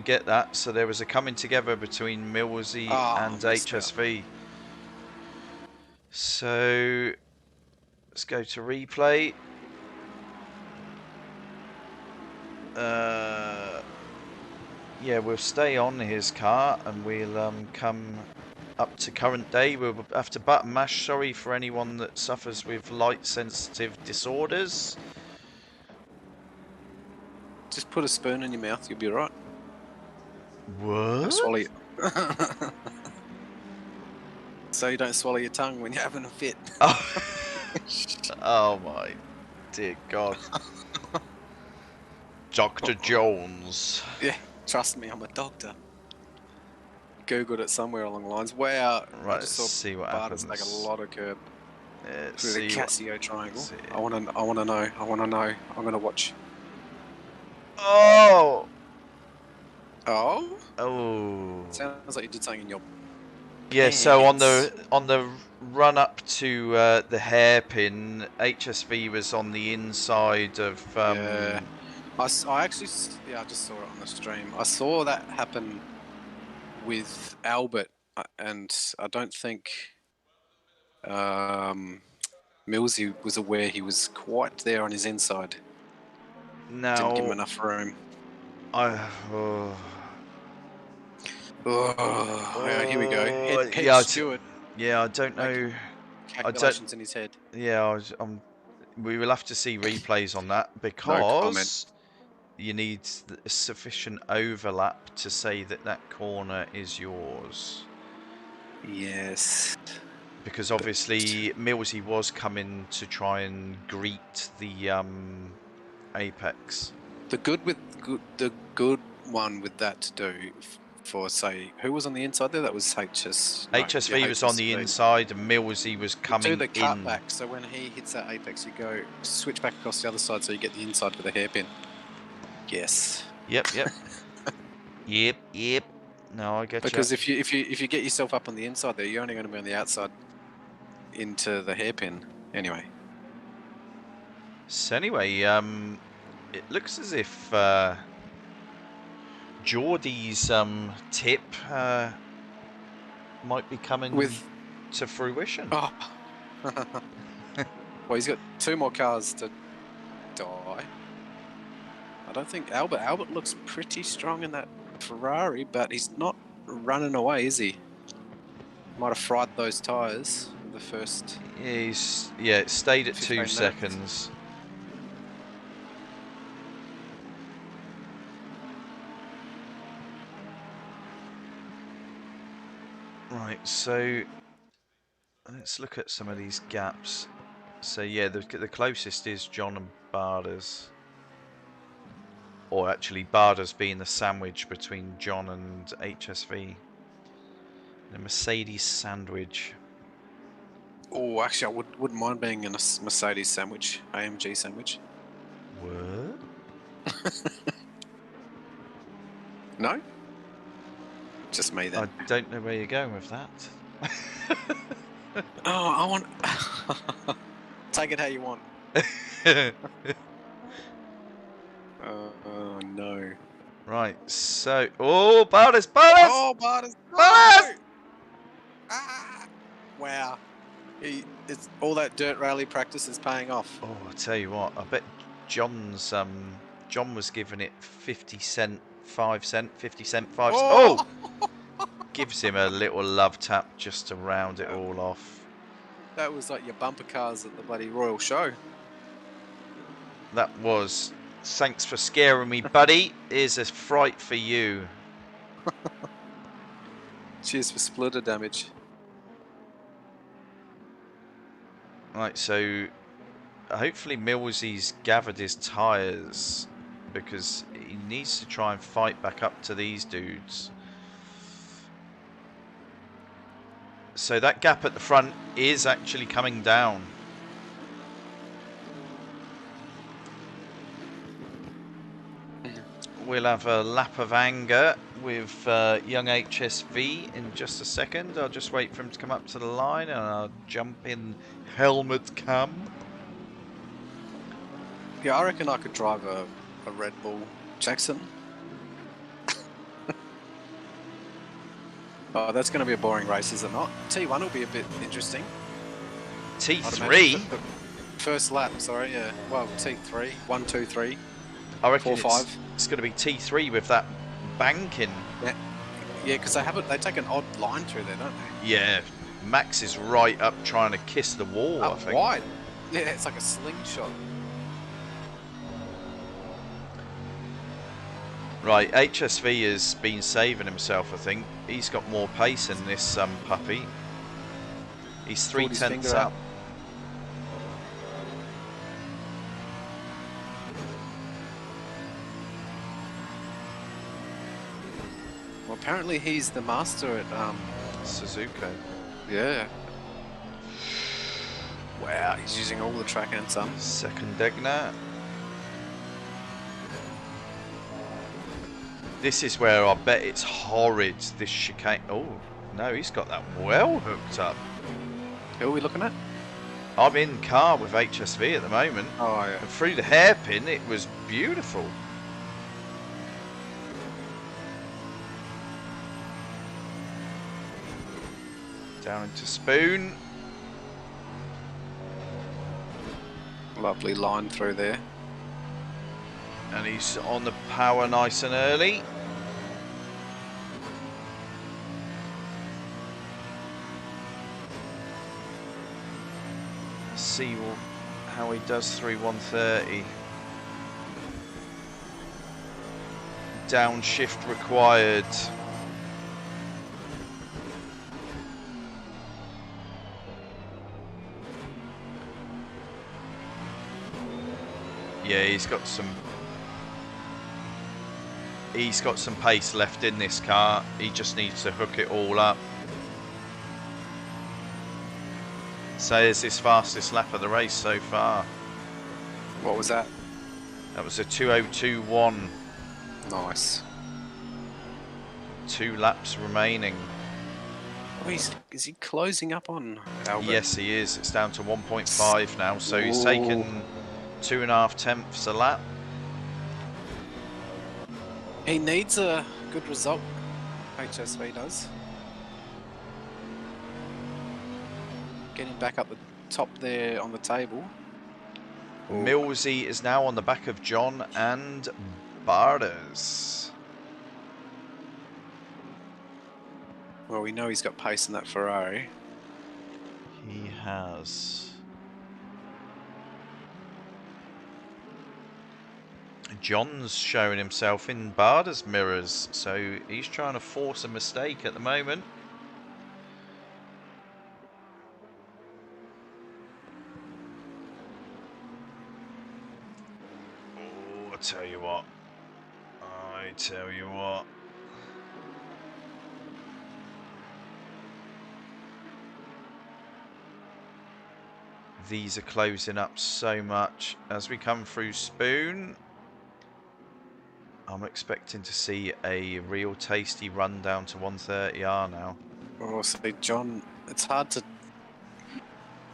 A: get that. So there was a coming together between Millsy and HSV. So let's go to replay. Yeah, we'll stay on his car and we'll come up to current day. We'll have to button mash. Sorry for anyone that suffers with light sensitive disorders.
B: Just put a spoon in your mouth, you'll be right.
A: What?
B: Don't swallow it. So you don't swallow your tongue when you're having a fit.
A: Oh, oh my dear God. Dr. Jones.
B: Yeah, trust me, I'm a doctor. Googled it somewhere along the lines. Wow.
A: Right,
B: I just saw
A: see what
B: Bardas
A: happens.
B: take a lot of curb. Through the
A: See
B: Casio triangle.
A: see.
B: I want to know. I'm going to watch.
A: Oh!
B: Oh?
A: Oh.
B: Sounds like you did something in your
A: Yeah, so on
B: pants.
A: the run up to the hairpin, HSV was on the inside of.
B: Yeah. I actually, I just saw it on the stream. I saw that happen with Albert, and I don't think Millsy was aware he was quite there on his inside.
A: Now,
B: Didn't give him enough room.
A: Oh,
B: Yeah, here we go. Head
A: yeah,
B: steward.
A: Yeah, I don't know.
B: Calculations in his head.
A: Yeah, we will have to see replays on that
B: No
A: because
B: comment.
A: you need sufficient overlap to say that that corner is yours.
B: Yes.
A: Because obviously Millsy was coming to try and greet the apex.
B: The good one with that to do for, say, who was on the inside there? That was
A: HSV was on the inside and Millsy was coming
B: do the
A: in.
B: cutback, so when he hits that apex, you go switch back across the other side, so you get the inside with a hairpin. Yes.
A: Yep. Yep. No, I get you.
B: Because if you get yourself up on the inside there, you're only going to be on the outside into the hairpin anyway.
A: So anyway, it looks as if Geordie's tip might be coming to fruition.
B: Oh. Well, he's got 2 more cars to die. I don't think Albert looks pretty strong in that Ferrari, but he's not running away, is he? Might have fried those tyres in the first.
A: Yeah, it stayed at 2 seconds. Right, so let's look at some of these gaps. So yeah, the closest is John and Bardas. Or actually, Bardas being the sandwich between John and HSV. The Mercedes sandwich.
B: Oh, actually, I wouldn't mind being in a Mercedes sandwich, AMG sandwich.
A: What?
B: No? Just me then.
A: I don't know where you're going with that.
B: Oh, I want. Take it how you want. Oh no.
A: Right, so Bardas!
B: Oh, Bardas!
A: Bardas!
B: Ah! Wow. It's all that dirt rally practice is paying off.
A: Oh, I tell you what, I bet John was giving it 50 cent, 5 cent, 50 cent, 5 cent. Oh! Gives him a little love tap just to round it all off.
B: That was like your bumper cars at the bloody Royal Show.
A: That was Thanks for scaring me, buddy. Here's a fright for you.
B: Cheers for splitter damage.
A: Right, so hopefully Millsy's gathered his tyres because he needs to try and fight back up to these dudes. So that gap at the front is actually coming down. We'll have a lap of anger with young HSV in just a second. I'll just wait for him to come up to the line and I'll jump in helmet cam.
B: Yeah, I reckon I could drive a Red Bull Jackson. Oh, that's going to be a boring race, is it not? T1 will be a bit interesting.
A: T3?
B: First lap, sorry, yeah. Well, T3, 1, 2, 3.
A: I reckon
B: 4, 5.
A: It's going to be T3 with that banking.
B: Yeah, because they take an odd line through there, don't they?
A: Yeah, Max is right up trying to kiss the wall, I think.
B: Wide. Yeah, it's like a slingshot.
A: Right, HSV has been saving himself, I think. He's got more pace in this puppy. He's 3/10 up.
B: Well, apparently he's the master at
A: Suzuka.
B: Yeah. Wow, he's using all the track and some.
A: Second Degner. This is where I bet it's horrid, this chicane. Oh, no, he's got that well hooked up.
B: Who are we looking at?
A: I'm in car with HSV at the moment.
B: Oh, yeah.
A: And through the hairpin, it was beautiful. Down into Spoon.
B: Lovely line through there.
A: And he's on the power nice and early. See how he does through 130. Downshift required. Yeah, he's got some pace left in this car. He just needs to hook it all up. So it's his fastest lap of the race so far.
B: What was that?
A: That was a 2:02.1.
B: Nice.
A: 2 laps remaining.
B: Oh, is he closing up on Albert?
A: Yes, he is. It's down to 1.5 now, so he's taken 2.5 tenths a lap.
B: He needs a good result, HSV does. Getting back up the top there on the table.
A: Millsy is now on the back of John and Barders.
B: Well, we know he's got pace in that Ferrari.
A: He has. John's showing himself in Barders' mirrors, so he's trying to force a mistake at the moment. Oh, I tell you what. These are closing up so much as we come through Spoon. I'm expecting to see a real tasty run down to 130R now.
B: Oh, so John, it's hard to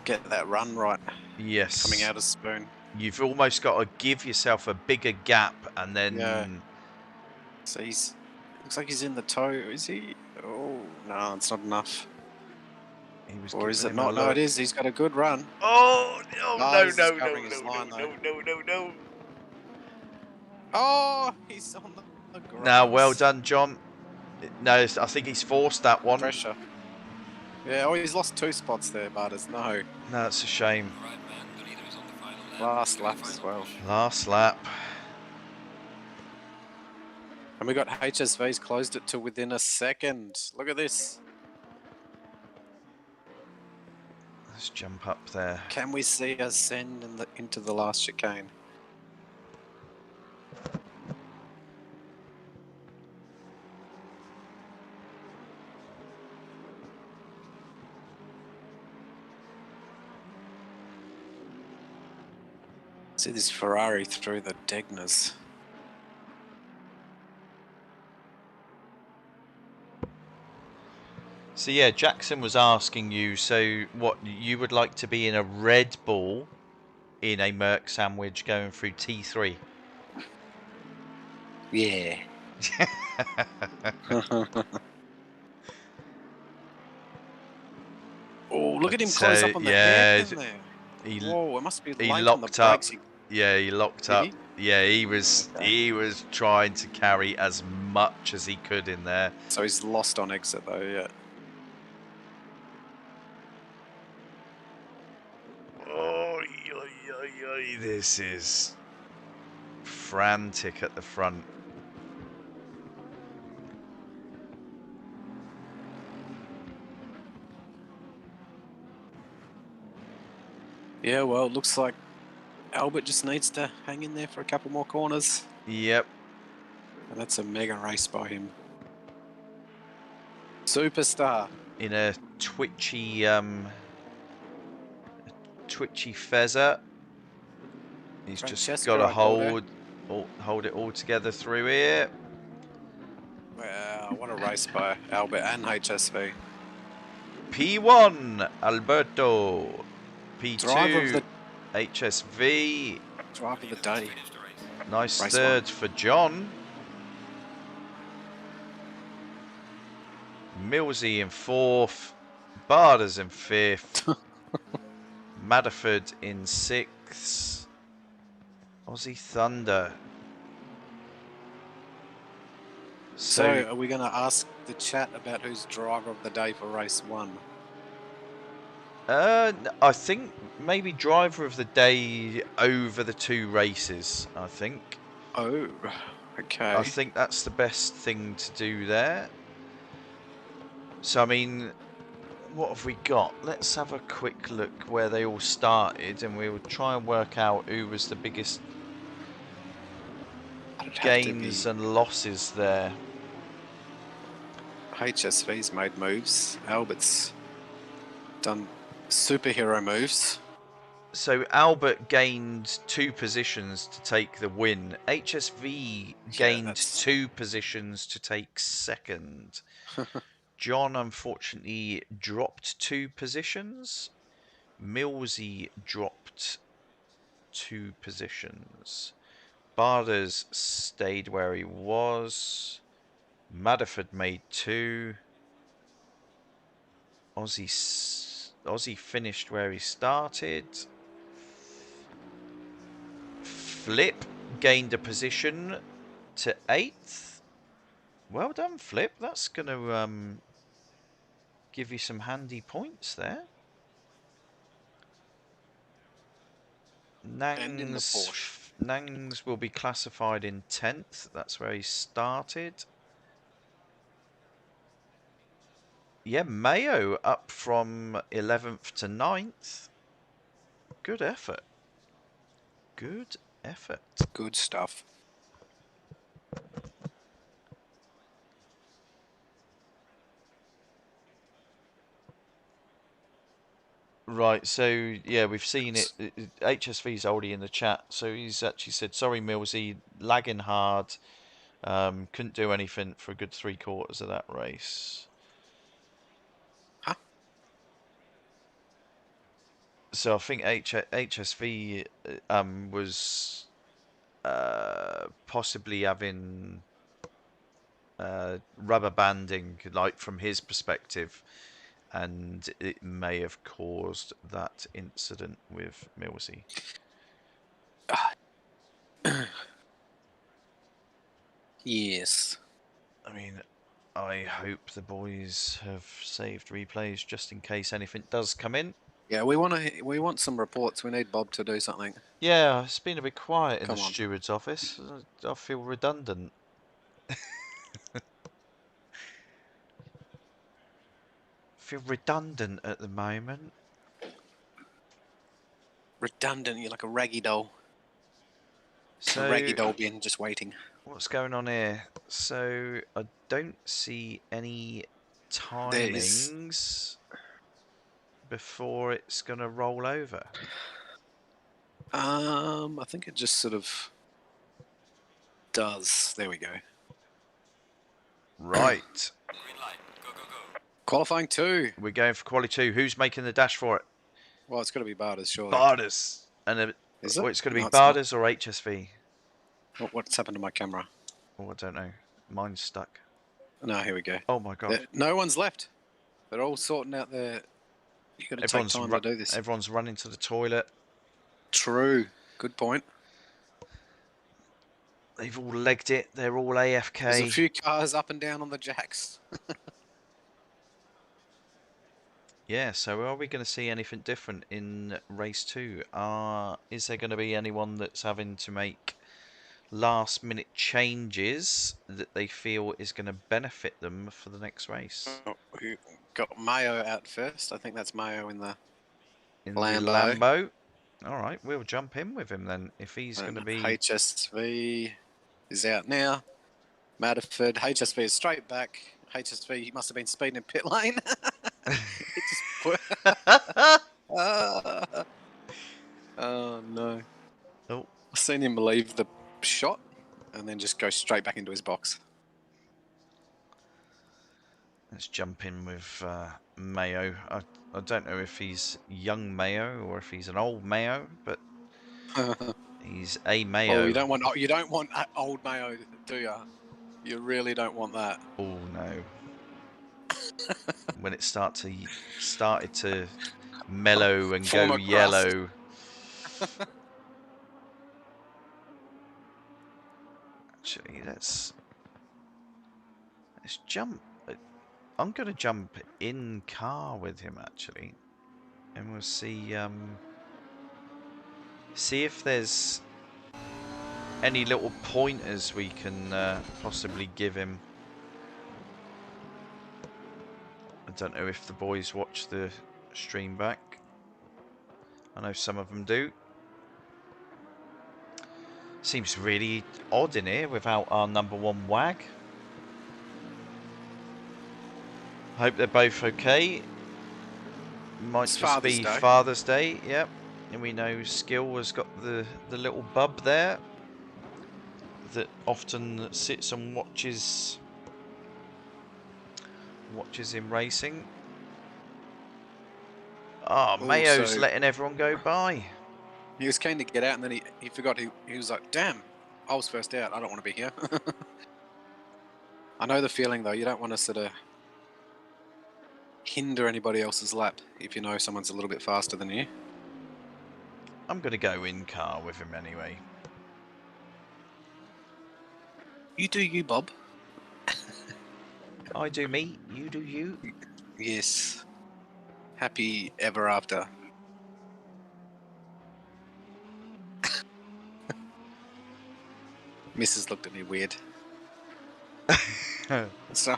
B: get that run right.
A: Yes.
B: Coming out of Spoon.
A: You've almost got to give yourself a bigger gap and then...
B: Yeah. So looks like he's in the toe, is he? Oh, no, it's not enough. Or is it not? No, it is. He's got a good run.
A: Oh, no.
B: Oh, he's on the grass.
A: Now, well done, John. No, I think he's forced that one.
B: Pressure. Yeah, oh, he's lost 2 spots there, Butters. No,
A: that's a shame.
C: Right, man. The leader is on the final lap.
B: Last lap as well.
A: Last lap.
B: And we got HSV's closed it to within a second. Look at this.
A: Let's jump up there.
B: Can we see us send into the last chicane? See this Ferrari through the Degnas.
A: So yeah, Jackson was asking you, so what, you would like to be in a Red Bull in a Merc sandwich going through T3?
B: Yeah. Oh, look at him close up on the hairpin there. Whoa, it must be
A: he
B: late on the
A: locked up.
B: brakes.
A: Yeah, he locked up. Yeah, he was trying to carry as much as he could in there.
B: So he's lost on exit though, yeah.
A: Oh, this is frantic at the front.
B: Yeah, well, it looks like Albert just needs to hang in there for a couple more corners.
A: Yep.
B: And that's a mega race by him. Superstar.
A: In a twitchy feather. He's just got to hold it all together through here.
B: Wow, what a race by Albert and HSV.
A: P1, Alberto. P2, HSV.
B: Drive of the day.
A: Nice race third one for John. Millsy in fourth. Barders in fifth. Madaford in sixth. Aussie Thunder.
B: So are we going to ask the chat about who's driver of the day for race one?
A: I think maybe driver of the day over the two races, I think.
B: Oh, okay.
A: I think that's the best thing to do there. So, I mean, what have we got? Let's have a quick look where they all started and we'll try and work out who was the biggest gains and losses there.
B: HSV's made moves. Albert's done superhero moves.
A: So Albert gained 2 positions to take the win. HSV gained 2 positions to take second. John unfortunately dropped 2 positions. Millsy dropped 2 positions. Barders stayed where he was. Madaford made 2. Aussie finished where he started. Flip gained a position to 8th. Well done, Flip. That's going to give you some handy points there. Nangs will be classified in 10th. That's where he started. Yeah, Mayo up from 11th to 9th. Good effort. Good effort.
B: Good stuff.
A: Right, so yeah, we've seen it. HSV's already in the chat, so he's actually said, sorry Millsy, lagging hard. Couldn't do anything for a good 3/4 of that race.
B: Huh?
A: So I think HSV was possibly having rubber banding, like from his perspective, and it may have caused that incident with Millsy.
B: Yes.
A: I mean, I hope the boys have saved replays just in case anything does come in.
B: Yeah, we want some reports. We need Bob to do something.
A: Yeah, it's been a bit quiet in the steward's office. I feel redundant. Feel redundant at the moment.
B: Redundant, you're like a raggy doll.
A: So
B: A raggy doll bin just waiting.
A: what's going on here? So I don't see any
B: There is.
A: timings before it's going to roll over.
B: I think it just sort of does. There we go.
A: Right.
C: Green light. Go, go, go.
B: Qualifying 2.
A: We're going for quali 2. Who's making the dash for it?
B: Well, it's got to be Barters, surely.
A: Barders. And
B: Is it?
A: it's going to be
B: No, it's not.
A: Barders or HSV.
B: What's happened to my camera?
A: Oh, I don't know. Mine's stuck.
B: No, here we go.
A: Oh my god.
B: No one's left. They're all sorting out their... You've got to take time to do this.
A: Everyone's running to the toilet.
B: True. Good point.
A: They've all legged it. They're all AFK.
B: There's a few cars up and down on the jacks.
A: Yeah, so are we going to see anything different in race 2? Is there going to be anyone that's having to make last minute changes that they feel is going to benefit them for the next race?
B: We got Mayo out first. I think that's Mayo in the
A: In
B: Lambo.
A: the Lambo. All right, we'll jump in with him then if he's going to be...
B: HSV is out now. Matterford. HSV is straight back. HSV, he must have been speeding in pit lane. It just oh no.
A: Oh.
B: I've seen him leave the shot and then just go straight back into his box.
A: Let's jump in with Mayo. I don't know if he's young Mayo or if he's an old Mayo, but he's a Mayo.
B: Oh, you don't want old Mayo, do you? You really don't want that.
A: Oh no. When it started to mellow and
B: Form
A: go
B: a crust.
A: yellow. Actually, let's jump. I'm gonna jump in car with him actually, and we'll see if there's any little pointers we can possibly give him. I don't know if the boys watch the stream back. I know some of them do. Seems really odd in here without our #1 wag. Hope they're both okay. Might
B: It's
A: just
B: Father's
A: be
B: Day.
A: Father's Day, yep. And we know Skill has got the little bub there that often sits and watches him racing. Oh, Mayo's
B: so-
A: letting everyone go by.
B: He was keen to get out and then he forgot he was like, damn, I was first out. I don't want to be here. I know the feeling though. You don't want to sort of hinder anybody else's lap if you know someone's a little bit faster than you.
A: I'm going to go in car with him anyway.
B: You do you, Bob.
A: I do me, you do you.
B: Yes. Happy ever after. Mrs. looked at me weird. So,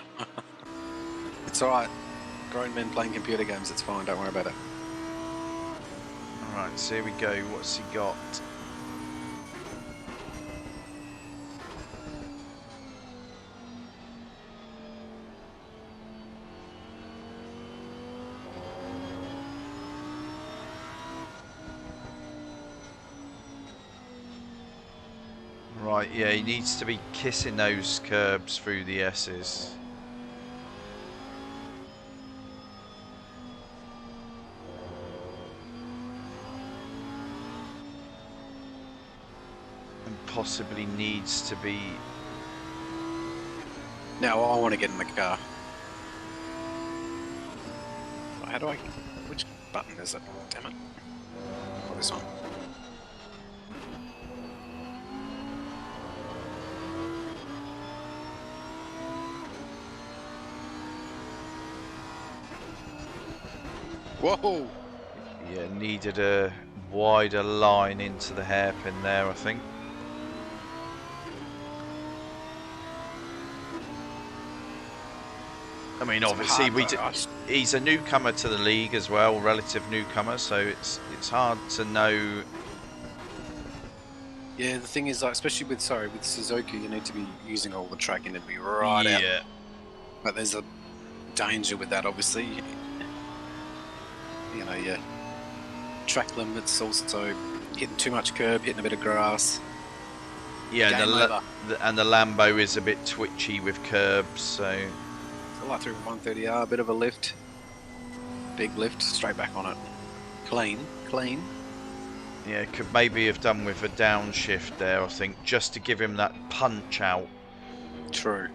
B: it's alright. Grown men playing computer games, it's fine, don't worry about it.
A: Alright, so here we go. What's he got? Right, yeah, he needs to be kissing those curbs through the S's. And possibly needs to be...
B: Now I want to get in the car. How do I... Which button is it? Damn it. Oh, this one. Whoa!
A: Yeah, needed a wider line into the hairpin there, I think. I mean,
B: It's
A: obviously,
B: hard, though.
A: he's a newcomer to the league as well, relative newcomer, so it's hard to know.
B: Yeah, the thing is, like, especially with Suzuka, you need to be using all the tracking to be right out.
A: Yeah,
B: But there's a danger with that, obviously. You know, yeah. Track limits, also hitting too much curb, hitting a bit of grass.
A: yeah,
B: Game over.
A: and the Lambo is a bit twitchy with curbs, so
B: So like through 130R, a bit of a lift. Big lift, straight back on it. Clean.
A: yeah, could maybe have done with a downshift there, I think, just to give him that punch out.
B: True.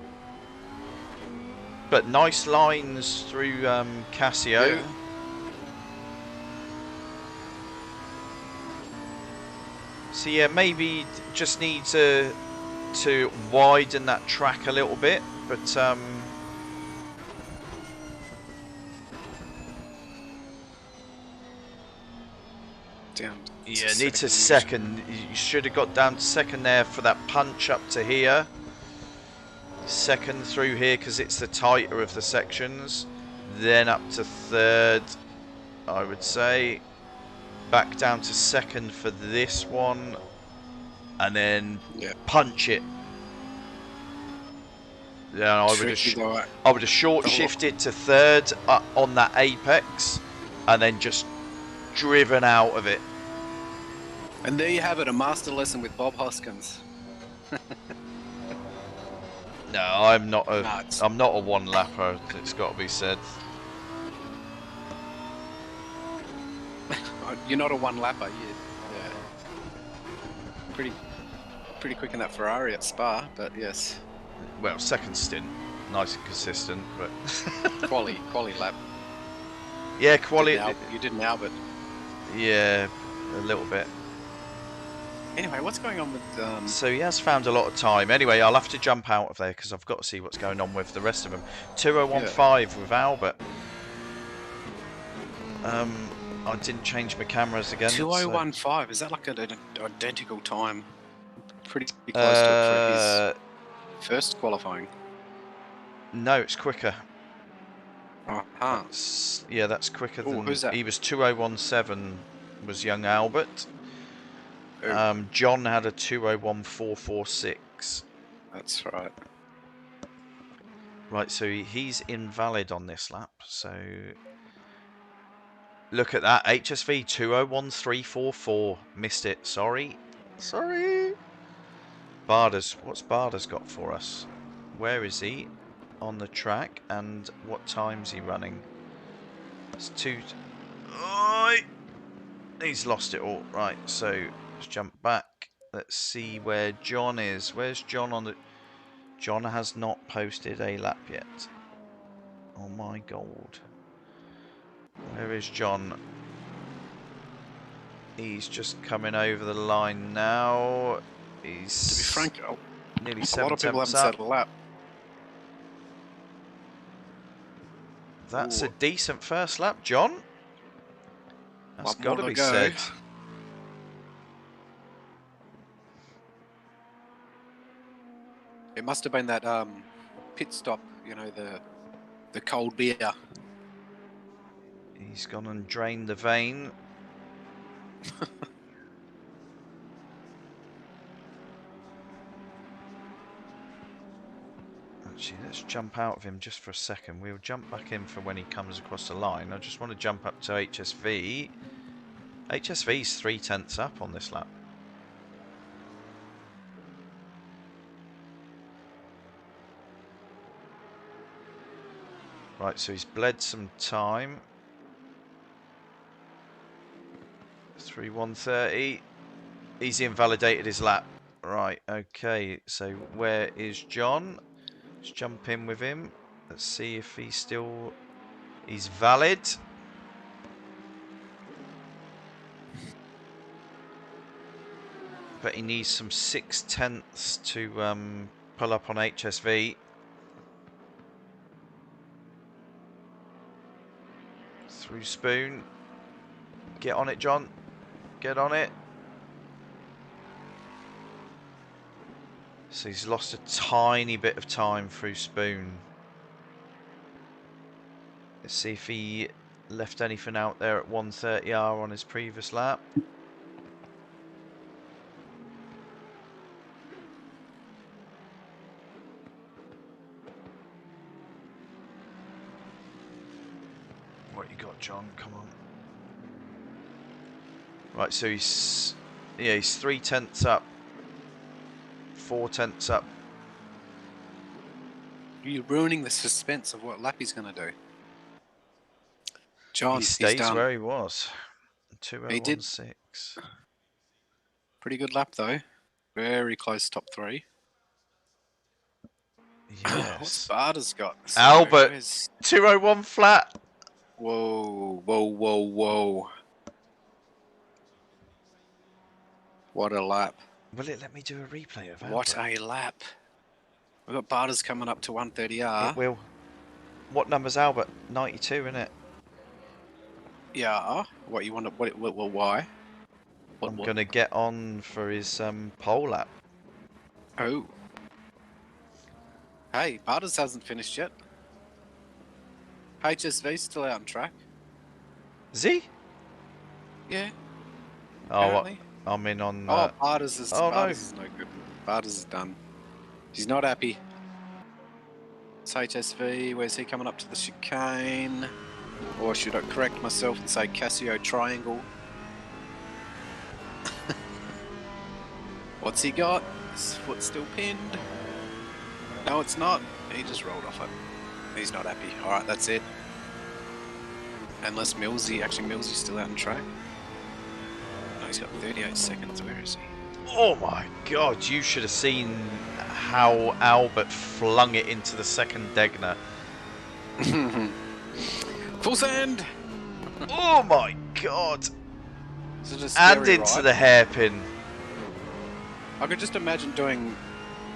A: But nice lines through Casio.
B: Yeah.
A: So yeah, maybe just need to widen that track a little bit, but
B: Down.
A: yeah, need to second. You should have got down to second there for that punch up to here. Second through here because it's the tighter of the sections. Then up to third, I would say. Back down to second for this one. And then punch it. Yeah, I would have short shifted to third on that apex, and then just driven out of it.
B: And there you have it, a master lesson with Bob Hoskins.
A: No, I'm not a one lapper. It's got to be said.
B: You're not a one lapper, yeah. Pretty quick in that Ferrari at Spa, but yes.
A: Well, second stint, nice and consistent, but
B: quality lap.
A: Yeah, quality.
B: You did an Albert.
A: Yeah, a little bit.
B: Anyway, what's going on with?
A: So he has found a lot of time. Anyway, I'll have to jump out of there because I've got to see what's going on with the rest of them. 2015 with Albert. I didn't change my cameras again.
B: 2015. So. Is that like an identical time? Pretty close to it for his first qualifying.
A: No, it's quicker.
B: Uh-huh.
A: Yeah, that's quicker than.
B: Who's that?
A: He was 2017. Was young Albert. John had a 201446.
B: That's right.
A: Right, so he's invalid on this lap. So look at that. HSV 201344. Missed it. Sorry. Bardas. What's Bardas got for us? Where is he on the track and what time's he running? It's two. Oh, he's lost it all. Right, so let's jump back. Let's see where John is. Where's John on the... John has not posted a lap yet. Oh my god. Where is John? He's just coming over the line now. He's...
B: To be frank,
A: nearly
B: a lot of people haven't set a lap.
A: That's a decent first lap, John. That's got to be said.
B: It must have been that pit stop, you know, the cold beer.
A: He's gone and drained the vein. Actually, let's jump out of him just for a second. We'll jump back in for when he comes across the line. I just want to jump up to HSV. HSV's 3/10 up on this lap. Right, so he's bled some time. 3:130. He's invalidated his lap. Right, okay. So where is John? Let's jump in with him. Let's see if he's valid. But he needs some 6/10 to pull up on HSV. Through Spoon. Get on it, John. Get on it. So he's lost a tiny bit of time through Spoon. Let's see if he left anything out there at 130R on his previous lap. What you got, John? Come on. Right, so he's 3/10 up, 4/10 up.
B: You're ruining the suspense of what lap he's going to do. John,
A: He
B: he's
A: stays
B: done.
A: where he was.
B: He did.
A: 2016.
B: Pretty good lap though. Very close top 3. What's
A: Yes.
B: Barter's got? So
A: Albert,
B: where's...
A: 201 flat.
B: Whoa, whoa, whoa, whoa. What a lap.
A: Will it let me do a replay of
B: What
A: Albert?
B: a lap. We've got Barter's coming up to 130R.
A: It will. What number's Albert? 92, isn't it?
B: Yeah. What you want to... why?
A: I'm going to get on for his pole lap.
B: Oh. Hey, Barter's hasn't finished yet. HSV's still out on track.
A: Is he?
B: Yeah.
A: Oh, what?
B: Apparently.
A: I'm in on...
B: Oh, Barter's is,
A: oh,
B: Barter's is no good. Barter's is done. He's not happy. It's HSV. Where's he coming up to the chicane? Or should I correct myself and say Casio Triangle? What's he got? His foot's still pinned. No, it's not. He just rolled off it. He's not happy. Alright, that's it. Unless Millsy's still out on track. No, he's got 38 seconds. Where is he?
A: Oh my god, you should have seen how Albert flung it into the second Degner.
B: Full send!
A: Oh my god!
B: So just
A: And
B: scary,
A: into
B: right?
A: the hairpin.
B: I could just imagine doing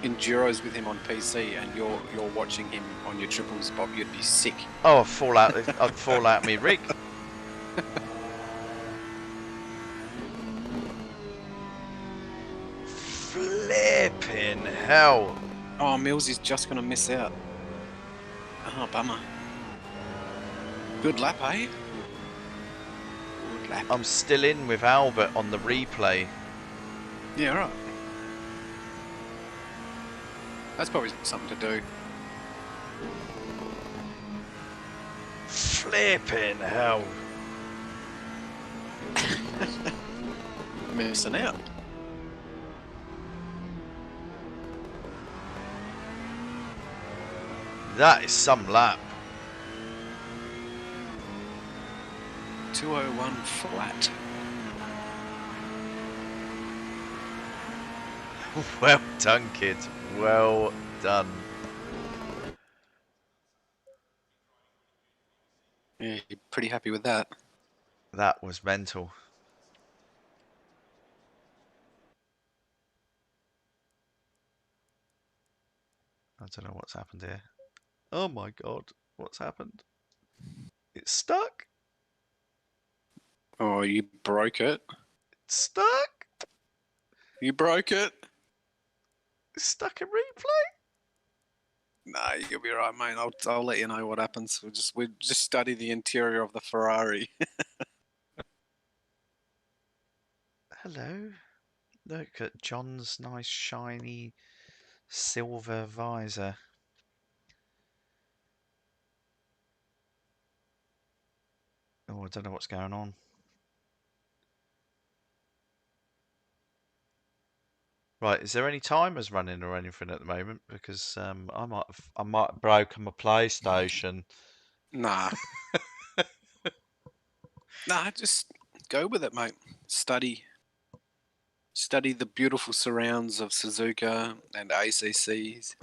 B: enduros with him on PC, and you're watching him on your triples, Bob. You'd be sick.
A: Oh, I'd fall out me rig. Flipping hell.
B: Oh, Mills is just gonna miss out. Oh, bummer. Good lap, eh? Good lap.
A: I'm still in with Albert on the replay.
B: Yeah, right. That's probably something to do.
A: Flipping hell.
B: Missing out.
A: That is some lap.
B: 201 flat.
A: Well done, kid. Well done.
B: Yeah, you're pretty happy with that.
A: That was mental. I don't know what's happened here. Oh my god, what's happened? It's stuck.
B: Oh, you broke it.
A: It's stuck.
B: You broke it.
A: It's stuck in replay.
B: Nah, you'll be right, mate. I'll let you know what happens. We'll just study the interior of the Ferrari.
A: Hello. Look at John's nice shiny silver visor. Oh, I don't know what's going on. Right, is there any timers running or anything at the moment? Because I might have broken my PlayStation.
B: Nah. Nah, just go with it, mate. Study the beautiful surrounds of Suzuka and ACCs.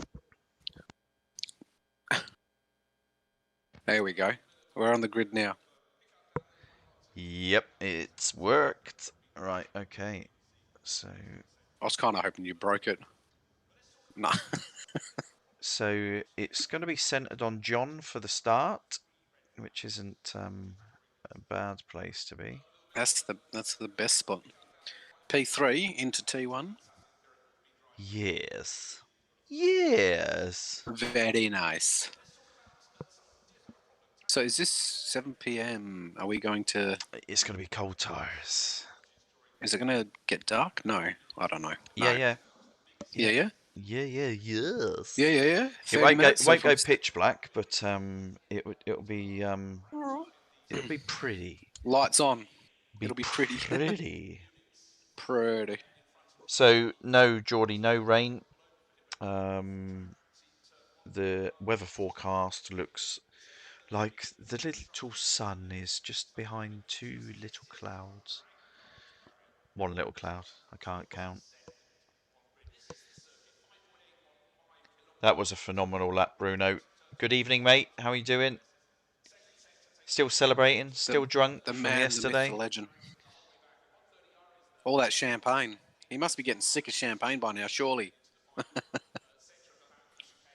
B: There we go. We're on the grid now.
A: Yep, it's worked. Right, okay. So
B: I was kind of hoping you broke it. Nah.
A: so it's going to be centered on John for the start, which isn't a bad place to be.
B: That's the best spot. P3 into T1.
A: Yes. Yes.
B: Very nice. So is this 7 p.m.? Are we going to...
A: It's going to be cold tyres.
B: Is it going to get dark? No, I don't know.
A: Yeah,
B: No.
A: yeah.
B: Yeah, yeah?
A: Yes.
B: Yeah, yeah, yeah.
A: It
B: 30
A: won't go.
B: minutes.
A: It
B: So
A: won't
B: from...
A: go pitch black, but it'll be
B: Alright.
A: it'll be pretty.
B: Lights on.
A: Be
B: It'll be pretty.
A: pretty.
B: Pretty.
A: So no, Geordie, no rain. The weather forecast looks like the little sun is just behind two little clouds. One little cloud. I can't count. That was a phenomenal lap, Bruno. Good evening, mate. How are you doing? Still celebrating? Still drunk
B: The
A: from
B: man, the myth,
A: yesterday?
B: the legend. All that champagne. He must be getting sick of champagne by now, surely.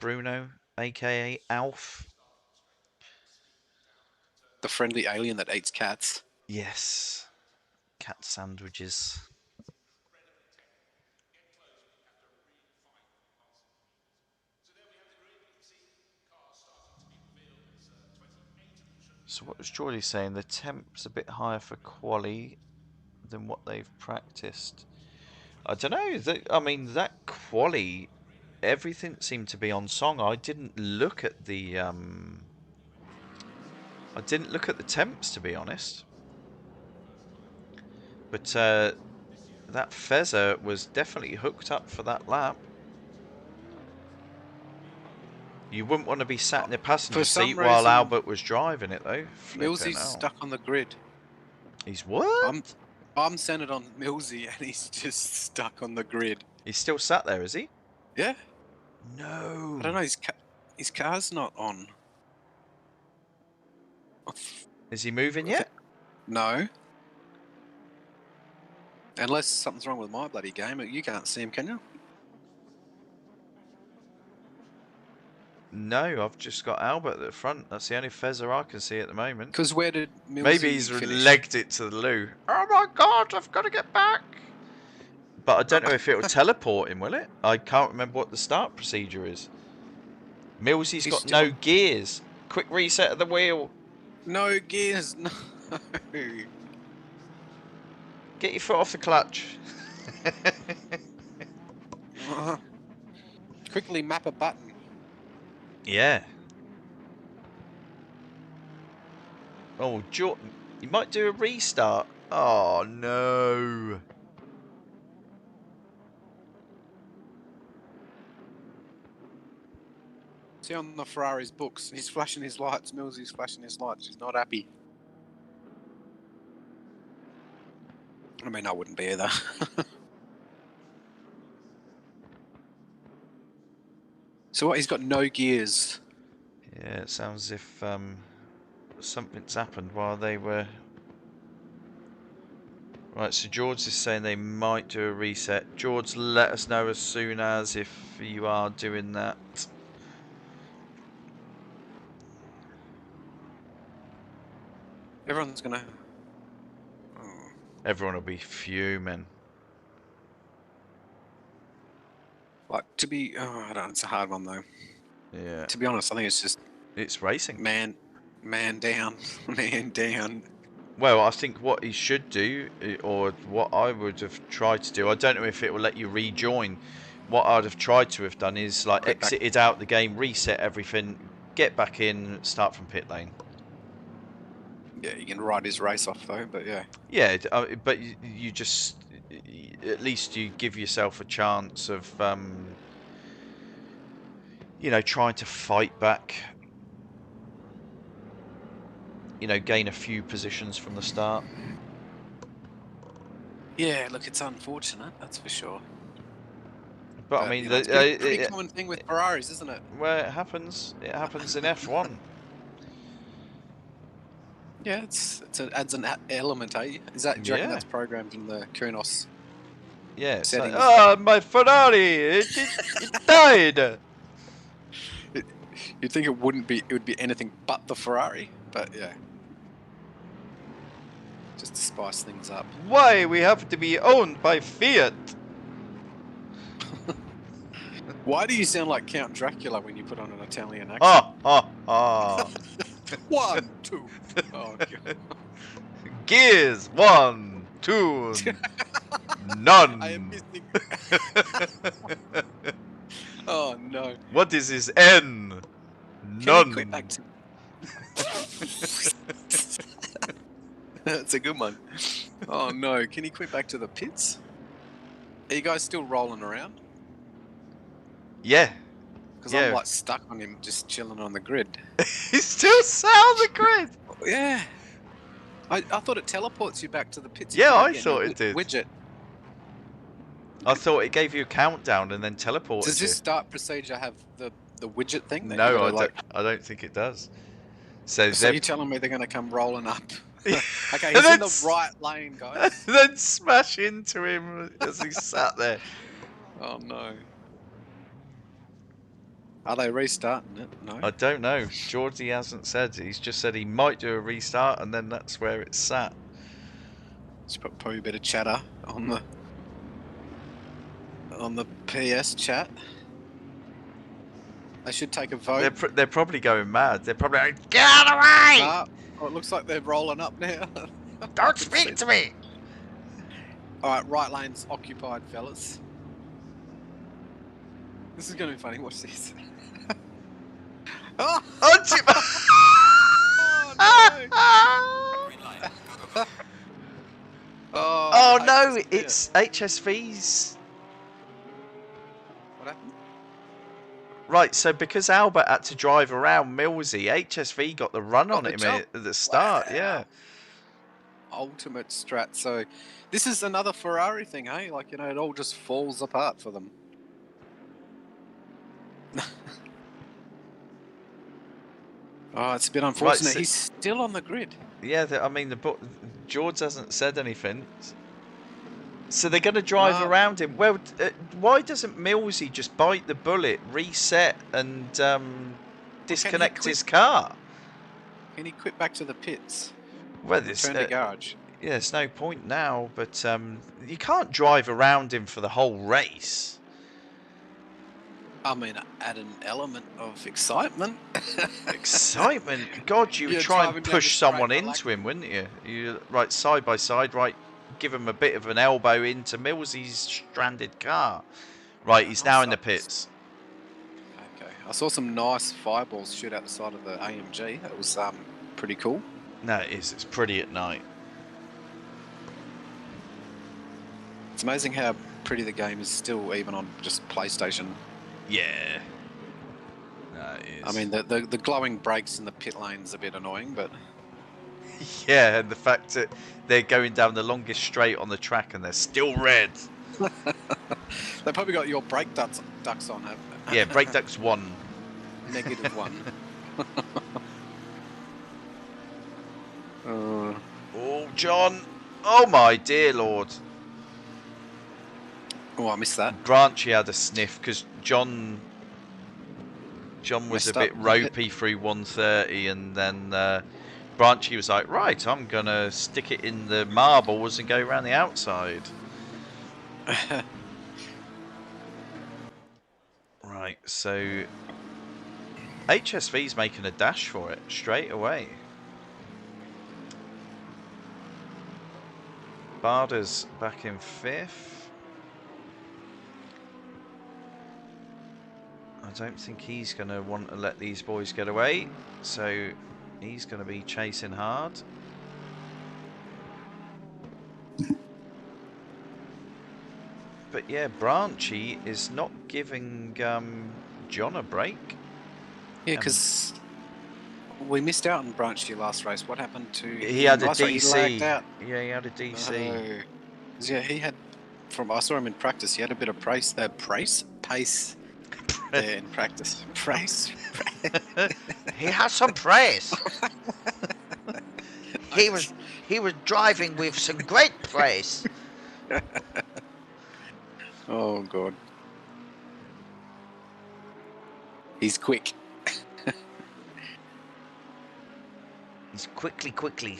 A: Bruno, aka Alf.
B: The friendly alien that eats cats.
A: Yes. Cat sandwiches. So what was Geordie saying? The temp's a bit higher for quali than what they've practiced. I don't know. I mean, that quali, everything seemed to be on song. I didn't look at the temps, to be honest. But that Fezzer was definitely hooked up for that lap. You wouldn't want to be sat in the passenger seat while Albert was driving it, though.
B: Millsy's stuck on the grid.
A: He's what?
B: I'm centered on Millsy, and he's just stuck on the grid.
A: He's still sat there, is he?
B: Yeah.
A: No.
B: I don't know. His car's not on.
A: Is he moving yet?
B: No. Unless something's wrong with my bloody game. You can't see him, can you?
A: No, I've just got Albert at the front. That's the only Fezzer I can see at the moment.
B: Because where did Millsy
A: Maybe he's
B: finish?
A: legged it to the loo. Oh my god, I've got to get back. But I don't know if it'll teleport him, will it? I can't remember what the start procedure is. Millsy's got no gears. Quick reset of the wheel.
B: No gears, no.
A: Get your foot off the clutch.
B: Quickly map a button.
A: Yeah. Oh, Jordan, you might do a restart. Oh, no.
B: See on the Ferrari's books, he's flashing his lights. Millsy's flashing his lights. He's not happy. I mean, I wouldn't be either. So what? He's got no gears.
A: Yeah, it sounds as if something's happened while they were... Right, so George is saying they might do a reset. George, let us know as soon as if you are doing that.
B: Everyone's gonna...
A: Everyone will be fuming.
B: Like, to be... Oh, I don't... It's a hard one, though.
A: Yeah.
B: To be honest, I think it's just...
A: It's racing.
B: Man down. Man down.
A: Well, I think what he should do, or what I would have tried to do, I don't know if it will let you rejoin. What I'd have tried to have done is like exited out the game, reset everything, get back in, start from pit lane.
B: Yeah, you can ride his race off though, but yeah.
A: Yeah, but you just, at least you give yourself a chance of, you know, trying to fight back. You know, gain a few positions from the start.
B: Yeah, look, it's unfortunate, that's for sure.
A: But I mean,
B: you know, it's a pretty common thing with Ferraris, isn't it?
A: Well, it happens. It happens in F1.
B: Yeah, it adds an element, eh? Is that, do you reckon that's programmed in the Kunos?
A: Yeah, it's like,
B: settings?
A: oh, my Ferrari, it died.
B: You'd think it would be anything but the Ferrari, but yeah. Just to spice things up.
A: Why we have to be owned by Fiat?
B: Why do you sound like Count Dracula when you put on an Italian accent? 1, 2. Oh, God.
A: Gears 1, 2, none.
B: I am missing. Oh, no.
A: What is this N?
B: Can he quit back
A: None.
B: to... That's a good one. Oh, no. Can he quit back to the pits? Are you guys still rolling around?
A: Yeah.
B: Because
A: Yeah.
B: I'm like stuck on him just chilling on the grid.
A: He's still sat on the grid.
B: Yeah. I thought it teleports you back to the pits. if
A: Yeah,
B: you don't
A: I
B: get
A: thought
B: any
A: it did.
B: Widget.
A: I thought it gave you a countdown and then teleported
B: Does this
A: you.
B: start procedure have the widget thing? That
A: No,
B: you
A: I
B: gotta,
A: don't. I don't think it does. So,
B: So you're telling me they're going to come rolling up? Okay,
A: And
B: he's
A: then
B: in the right lane, guys.
A: and then smash into him as he sat there.
B: Oh no. Are they restarting it? No.
A: I don't know. Georgie hasn't said. He's just said he might do a restart, and then that's where it's sat.
B: It's probably a bit of chatter on the PS chat. They should take a vote.
A: They're probably going mad. They're probably like, get out of the way!
B: Oh, it looks like they're rolling up now.
A: Don't speak to me!
B: Alright, right lane's occupied, fellas. This is going to be funny. Watch this. Oh!
A: Oh,
C: Green light. Go, go, go.
A: oh
B: the
A: no,
B: HSV.
A: it's HSV's.
B: What happened?
A: Right, so because Albert had to drive around Millsy, HSV got the run on
B: the
A: him
B: jump.
A: at the start,
B: Wow.
A: yeah.
B: Ultimate strat. So this is another Ferrari thing, hey? Like, it all just falls apart for them. Oh, it's a bit unfortunate.
A: so-
B: He's still on the grid.
A: Yeah, I mean, George hasn't said anything. So they're going to drive
B: No.
A: around him. Well, why doesn't Millsy just bite the bullet, reset, and disconnect his car?
B: Can he quit back to the pits?
A: Well, there's,
B: Turn to garage.
A: yeah, there's no point now, but you can't drive around him for the whole race.
B: I mean, add an element of excitement.
A: Excitement? God, you would
B: You're
A: try
B: driving
A: and
B: down
A: push
B: the straight,
A: someone
B: like-
A: into him, wouldn't you? You right side by side, right? Give him a bit of an elbow into Millsy's stranded car. Right, he's now in the pits.
B: Okay, I saw some nice fireballs shoot out the side of the AMG. That was pretty cool.
A: No, it is. It's pretty at night.
B: It's amazing how pretty the game is still, even on just PlayStation.
A: Yeah. No, it is.
B: I mean, the glowing brakes in the pit lane's a bit annoying, but
A: yeah, and the fact that they're going down the longest straight on the track and they're still red.
B: they probably got your brake ducks on, have they?
A: Yeah, brake ducks 1.
B: -1.
A: Oh, John. Oh, my dear Lord.
B: Oh, I missed that.
A: Branchy had a sniff because John was
B: Messed
A: a bit
B: up.
A: ropey through 130, and then Branchy was like, right, I'm going to stick it in the marbles and go around the outside. Right, so HSV's making a dash for it straight away. Barda's back in 5th. I don't think he's going to want to let these boys get away, so he's going to be chasing hard. But yeah, Branchy is not giving John a break.
B: Yeah, because we missed out on Branchy last race. What happened to
A: He had a
B: last race? He lagged
A: DC.
B: out.
A: Yeah, he had a DC.
B: Oh. Yeah, he had. I saw him in practice. He had a bit of pace there in practice. Pace.
A: He has some praise. he was driving with some great praise.
B: Oh god. He's quick.
A: He's quickly.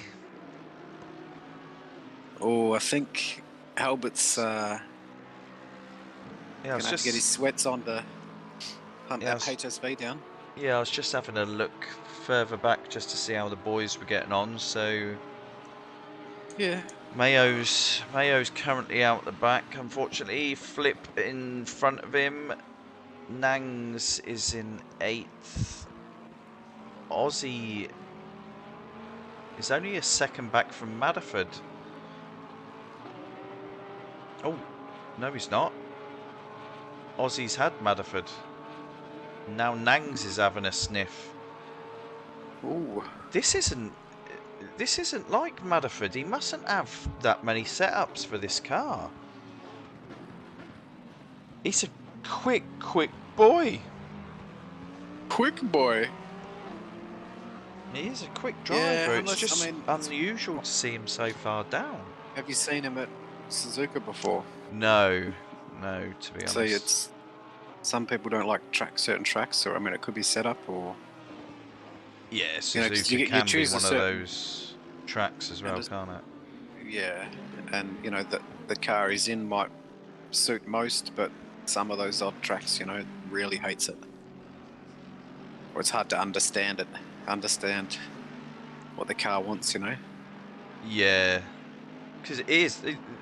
B: Oh, I think Albert's
A: Yeah,
B: gonna have to get his sweats on to hunt
A: Yeah, I
B: that
A: was-
B: HSV down.
A: Yeah, I was just having a look further back just to see how the boys were getting on. So
B: Yeah.
A: Mayo's currently out the back. Unfortunately, Flip in front of him. Nangs is in 8th. Aussie is only a second back from Madderford. Oh, no, he's not. Aussie's had Madderford. Now Nangs is having a sniff.
B: Ooh.
A: This isn't like Madderford. He mustn't have that many setups for this car. He's a quick boy.
B: Quick boy.
A: He is a quick
B: Yeah,
A: driver.
B: unless,
A: It's just
B: I mean,
A: unusual to see him so far down.
B: Have you seen him at Suzuka before?
A: No, to be honest.
B: See, it's some people don't like certain tracks, or I mean, it could be set up, or
A: Yeah,
B: you know, 'cause
A: Suzuka
B: you
A: can be
B: choose a
A: one of
B: certain-
A: those tracks as well,
B: just-
A: can't it?
B: yeah, and you know the car he's in might suit most, but some of those odd tracks, you know, really hates it, or it's hard to understand what the car wants, you know.
A: Yeah, because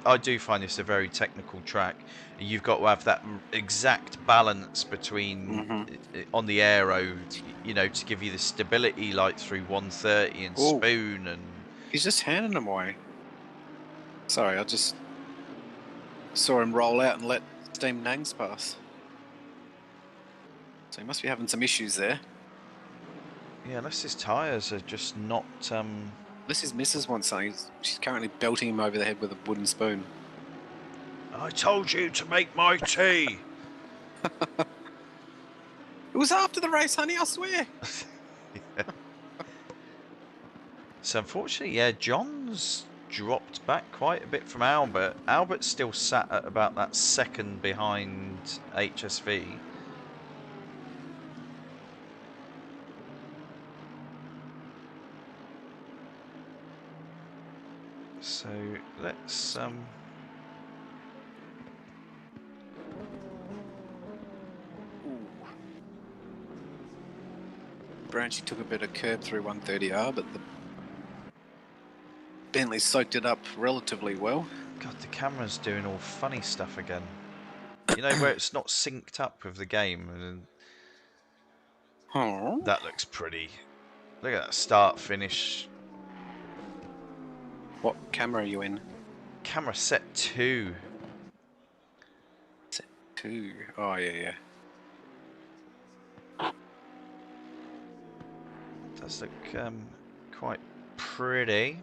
A: I do find this a very technical track. You've got to have that exact balance between on the aero, you know, to give you the stability like through 130 and
B: Ooh.
A: spoon and.
B: He's just handing them away. Sorry, I just saw him roll out and let Steam Nangs pass. So he must be having some issues there.
A: Yeah, unless his tyres are just not.
B: Unless his missus wants something. She's currently belting him over the head with a wooden spoon.
A: I told you to make my tea.
B: It was after the race, honey, I swear.
A: Yeah. So unfortunately, yeah, John's dropped back quite a bit from Albert. Albert's still sat at about that second behind HSV. So let's
B: Branchy took a bit of curb through 130R, but the Bentley soaked it up relatively well.
A: God, the camera's doing all funny stuff again. You know, where it's not synced up with the game. And
B: Oh.
A: that looks pretty. Look at that start finish.
B: What camera are you in?
A: Camera set 2.
B: Set 2. Oh, yeah.
A: Does look quite pretty.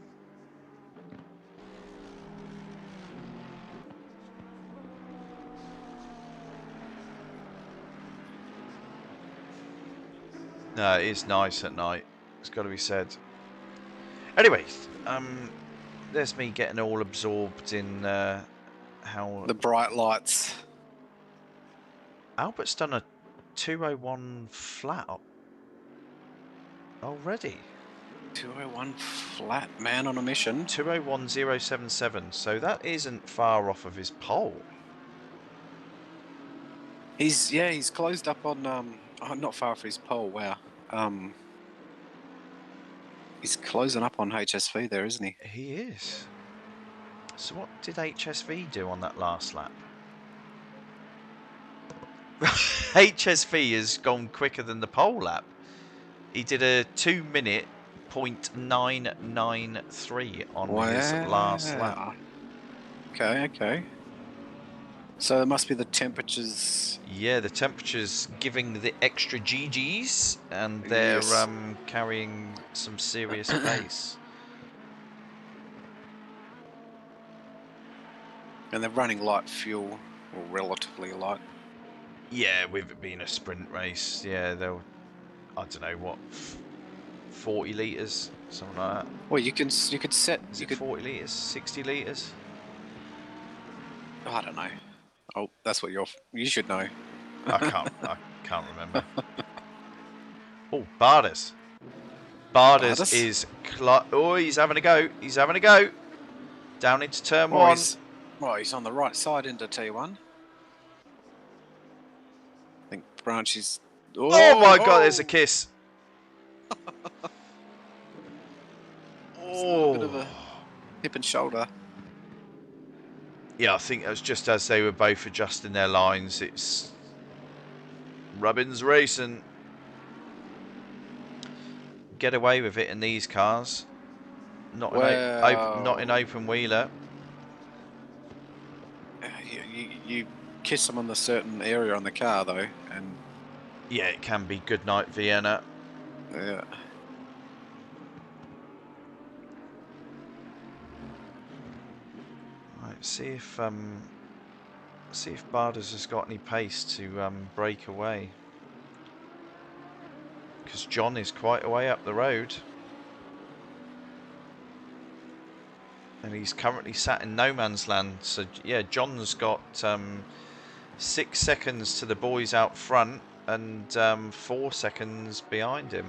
A: No, it is nice at night. It's got to be said. Anyway, there's me getting all absorbed in how
B: The bright lights.
A: Albert's done a 201 flat already.
B: 201 flat, man on a mission.
A: 201077. So that isn't far off of his pole.
B: He's closed up on not far off his pole. Wow. He's closing up on HSV there, isn't he?
A: He is. So what did HSV do on that last lap? HSV has gone quicker than the pole lap. He did a 2-minute 0.993 on his last lap.
B: Okay. So it must be the temperatures.
A: Yeah, the temperature's giving the extra GGs, and they're
B: Yes.
A: carrying some serious pace.
B: And they're running light fuel, or relatively light.
A: Yeah, with it being a sprint race, yeah, they'll, I don't know what, 40 litres, something like that.
B: Well, you could set.
A: Is
B: You
A: it
B: could.
A: 40 litres, 60 litres?
B: I don't know. Oh, that's what you should know.
A: I can't remember. Oh, Barders. Barders is oh, he's having a go. He's having a go. Down into turn 1.
B: He's on the right side into T1. I think Branchy's.
A: Oh my God! There's a kiss.
B: It's a little bit of a hip and shoulder.
A: Yeah, I think that was just as they were both adjusting their lines. It's Rubbins racing. Get away with it in these cars. Not in open wheeler.
B: You kiss them on the certain area on the car though, and
A: Yeah, it can be good night Vienna.
B: yeah.
A: Right, see if Barders has got any pace to break away. Because John is quite a way up the road. And he's currently sat in no man's land. So yeah, John's got 6 seconds to the boys out front and 4 seconds behind him.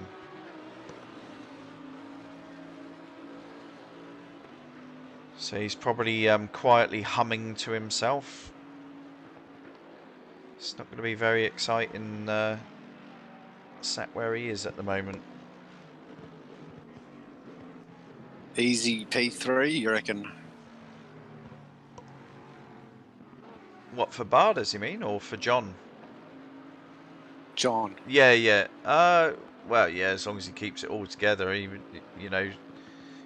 A: So he's probably quietly humming to himself. It's not going to be very exciting sat where he is at the moment.
B: Easy P3, you reckon?
A: What, for Barders you mean, or for John?
B: John.
A: Yeah, yeah. Well, yeah, as long as he keeps it all together, you know,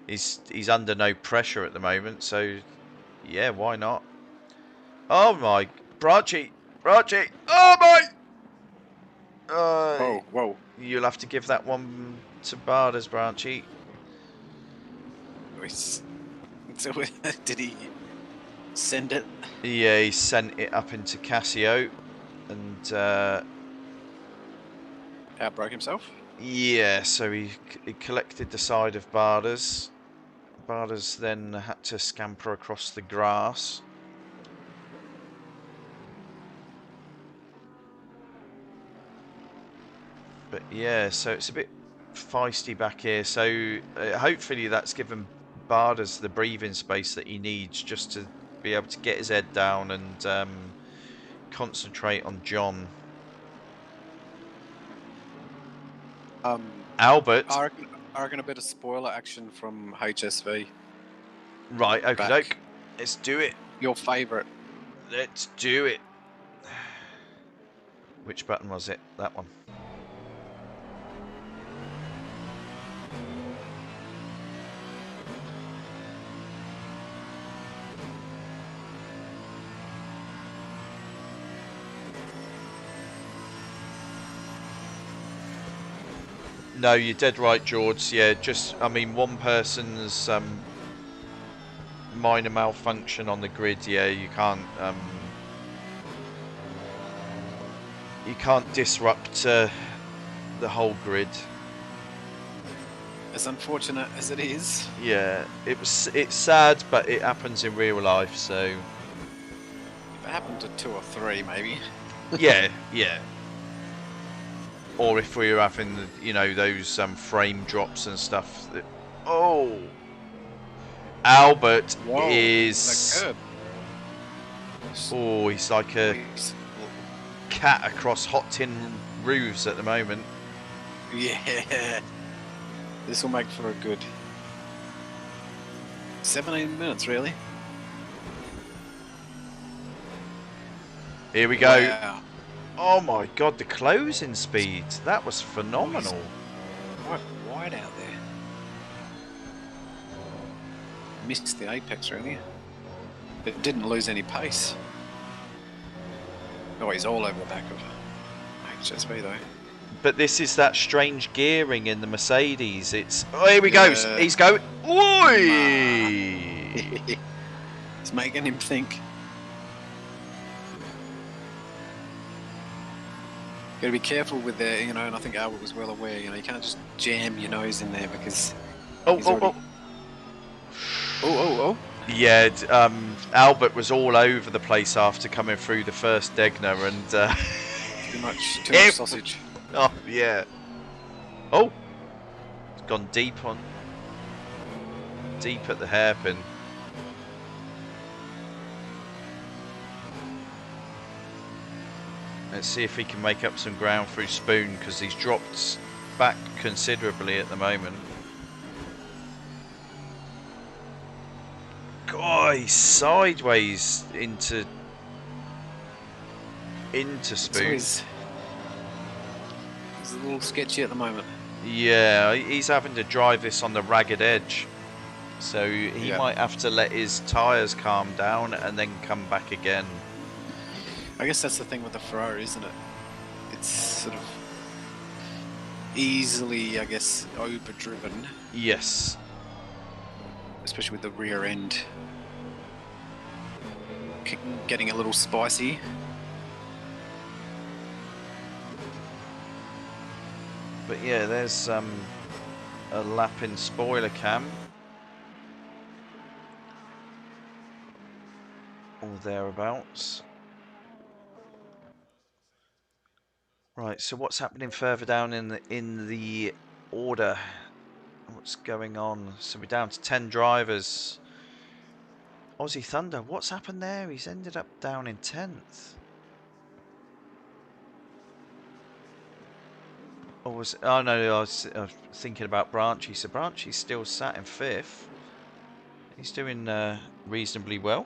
A: he's under no pressure at the moment, so yeah, why not? Oh my, Branchy, oh my!
B: Whoa.
A: You'll have to give that one to Barders, Branchy.
B: Did he send it?
A: Yeah, he sent it up into Casio, and
B: Outbroke himself?
A: yeah, so he collected the side of Barders. Barders then had to scamper across the grass. But yeah, so it's a bit feisty back here. So hopefully that's given Barders the breathing space that he needs just to be able to get his head down and concentrate on John. Albert.
B: I reckon a bit of spoiler action from HSV.
A: Right, okie doke. Let's do it.
B: Your favourite.
A: Let's do it. Which button was it? That one. No, you're dead right, George. Yeah, just, I mean, one person's minor malfunction on the grid. Yeah, you can't disrupt the whole grid.
B: As unfortunate as it is.
A: Yeah, it's sad, but it happens in real life. So
B: if it happened to 2 or 3, maybe.
A: yeah. Or if we were having, you know, those frame drops and stuff. Oh, Albert is. Oh, he's like a cat across hot tin roofs at the moment.
B: Yeah, this will make for a good 17 minutes, really.
A: Here we go.
B: Wow.
A: Oh my god, the closing speed. That was phenomenal.
B: Quite wide out there. Missed the apex, really. But didn't lose any pace. Oh, he's all over the back of HSV, though.
A: But this is that strange gearing in the Mercedes. It's... Oh, here we go. He's going... Oi!
B: It's making him think. Got to be careful with that, you know, and I think Albert was well aware, you know, you can't just jam your nose in there because... Oh.
A: Yeah, Albert was all over the place after coming through the first Degner and...
B: Too much sausage.
A: Oh, yeah. Oh! It's gone deep at the hairpin. Let's see if he can make up some ground through Spoon, because he's dropped back considerably at the moment. God, he's sideways into
B: So
A: Spoon.
B: he's a little sketchy at the moment.
A: Yeah, he's having to drive this on the ragged edge. So he
B: Yeah.
A: might have to let his tyres calm down and then come back again.
B: I guess that's the thing with the Ferrari, isn't it? It's sort of easily, I guess, overdriven,
A: Yes.
B: especially with the rear end getting a little spicy.
A: But yeah, there's a lap in spoiler cam. Or thereabouts. Right, so what's happening further down in the order? What's going on? So we're down to 10 drivers. Aussie Thunder, what's happened there? He's ended up down in 10th. Or was, oh no, I was thinking about Branchy. So Branchy's still sat in 5th. He's doing reasonably well.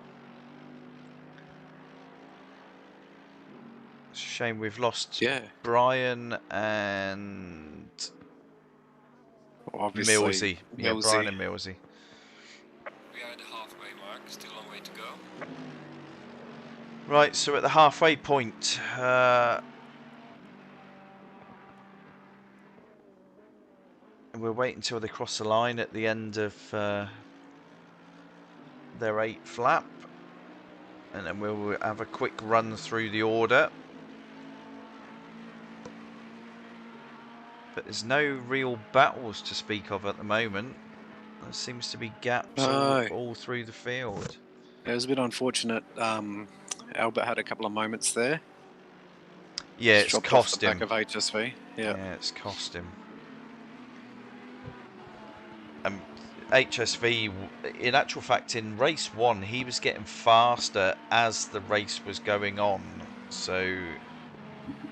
A: It's a shame we've lost Brian and
B: obviously
A: Millsy. Yeah, Brian and Millsy.
C: We are at the halfway mark, still a long way to go.
A: Right, so at the halfway point, we'll wait until they cross the line at the end of their 8th lap, and then we'll have a quick run through the order. But there's no real battles to speak of at the moment. There seems to be gaps all through the field.
B: It was a bit unfortunate. Albert had a couple of moments there.
A: Yeah, it's cost him.
B: Off the back of HSV. Yeah,
A: it's cost him. HSV, in actual fact, in race 1, he was getting faster as the race was going on. So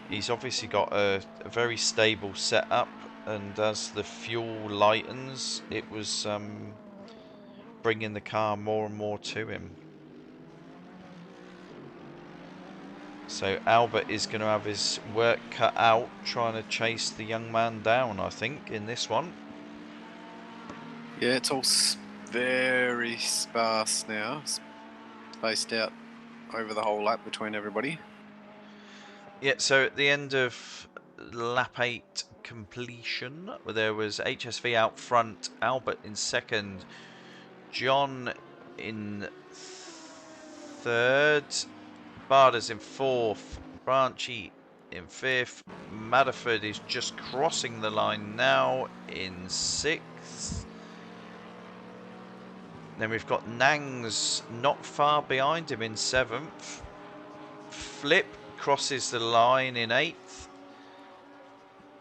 A: he's obviously got a very stable setup, and as the fuel lightens, it was bringing the car more and more to him. So Albert is going to have his work cut out trying to chase the young man down, I think, in this one.
B: Yeah, it's all very sparse now, spaced out over the whole lap between everybody.
A: Yeah, so at the end of lap 8 completion, there was HSV out front, Albert in 2nd, John in 3rd, Barders in 4th, Branchy in 5th, Madaford is just crossing the line now in 6th. Then we've got Nangs not far behind him in 7th. Flip crosses the line in 8th.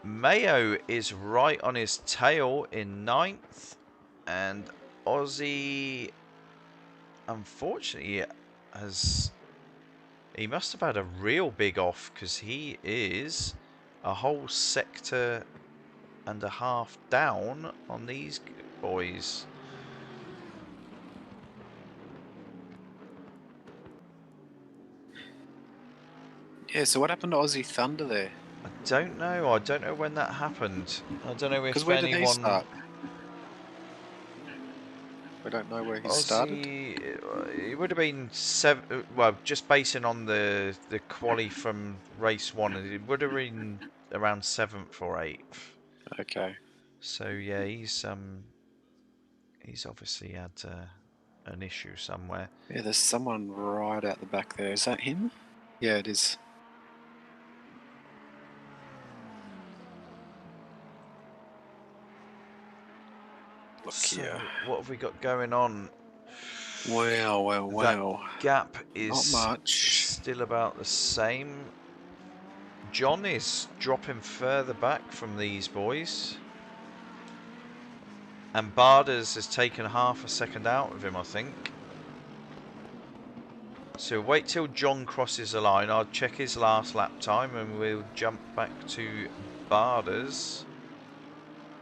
A: Mayo is right on his tail in 9th. And Aussie, unfortunately, he must have had a real big off, because he is a whole sector and a half down on these boys.
B: Yeah, so what happened to Aussie Thunder there?
A: I don't know. I don't know when that happened. I don't know if
B: where
A: anyone...
B: did he start? We don't know where he started.
A: It would have been 7. Well, just basing on the quali from race 1, it would have been around 7th or 8th.
B: Okay.
A: So yeah, he's obviously had an issue somewhere.
B: Yeah, there's someone right out the back there. Is that him? Yeah, it is. Look here.
A: What have we got going on?
B: Wow.
A: That gap is
B: not much.
A: Still about the same. John is dropping further back from these boys. And Barders has taken half a second out of him, I think. So wait till John crosses the line. I'll check his last lap time and we'll jump back to Barders.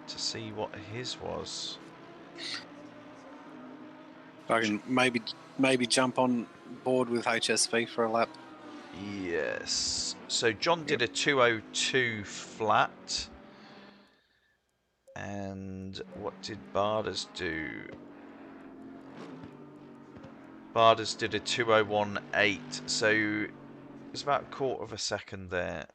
A: to see what his was.
B: I can maybe jump on board with HSV for a lap.
A: Yes. So John did a 2:02 flat. And what did Barders do? Barders did a 2:01.8. So it's about a quarter of a second there.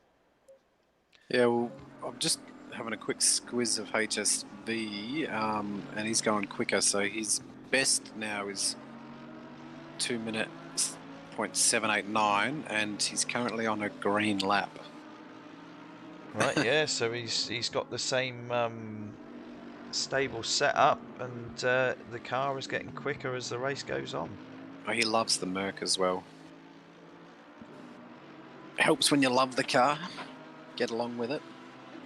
B: Yeah, well, I'm just having a quick squiz of HSV, and he's going quicker. So his best now is 2 minutes .789, and he's currently on a green lap.
A: Right, yeah. So he's got the same stable setup, and the car is getting quicker as the race goes on.
B: Oh, he loves the Merc as well. Helps when you love the car. Get along with it.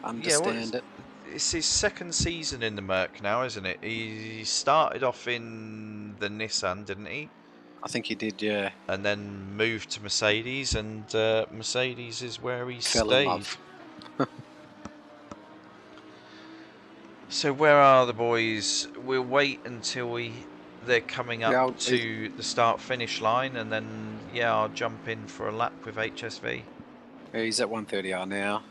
B: Understand it.
A: It's his second season in the Merc now, isn't it? He started off in the Nissan, didn't he?
B: I think he did, yeah.
A: And then moved to Mercedes, and Mercedes is where he
B: Fell
A: stayed.
B: in love.
A: So where are the boys? We'll wait until they're coming up to the start-finish line, and then I'll jump in for a lap with HSV.
B: Yeah, he's at 130R now.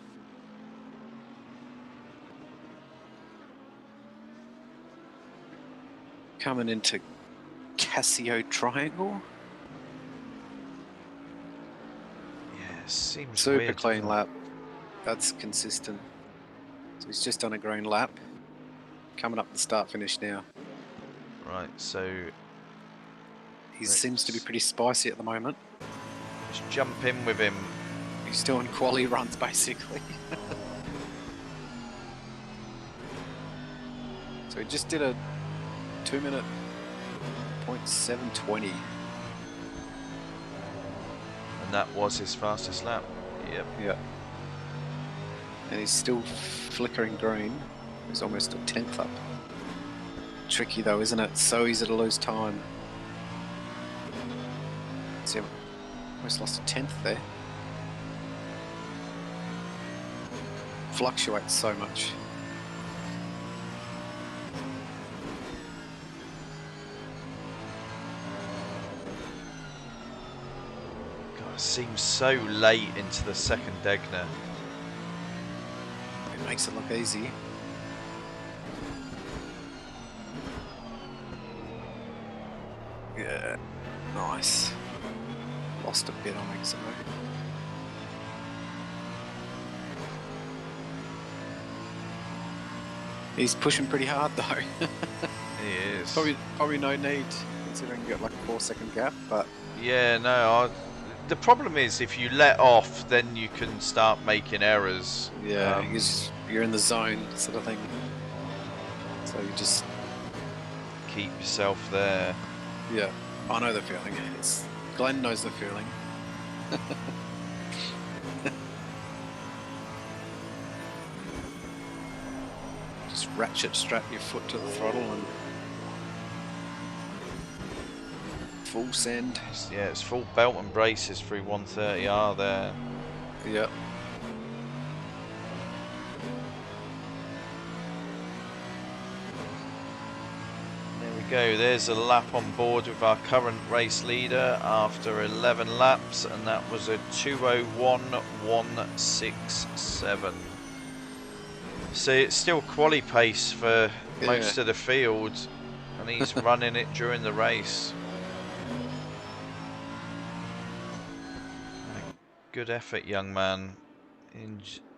B: Coming into Casio Triangle.
A: Yeah, seems
B: super
A: weird,
B: clean lap. That's consistent. So he's just on a green lap. Coming up the start finish now.
A: Right, so
B: he seems to be pretty spicy at the moment.
A: Let's jump in with him.
B: He's doing quali runs basically. So he just did a 2 minute .720.
A: And that was his fastest lap. Yep.
B: Yeah. And he's still flickering green. He's almost a 10th up. Tricky though, isn't it? So easy to lose time. See, almost lost a 10th there. Fluctuates so much.
A: God, it seems so late into the second Degner.
B: It makes it look easy. Yeah, nice. Lost a bit on exit. He's pushing pretty hard though.
A: He is.
B: Probably no need, considering you got like a 4-second gap, but...
A: Yeah, no, the problem is if you let off, then you can start making errors.
B: Yeah, you're in the zone sort of thing. So you just...
A: keep yourself there.
B: Yeah, I know the feeling. Glenn knows the feeling. Just ratchet strap your foot to the throttle and full send.
A: Yeah, it's full belt and braces through 130R there.
B: Yep.
A: There we go, there's a lap on board with our current race leader after 11 laps, and that was a 2:01.167. So it's still quali pace for most of the field, and he's running it during the race. Good effort, young man.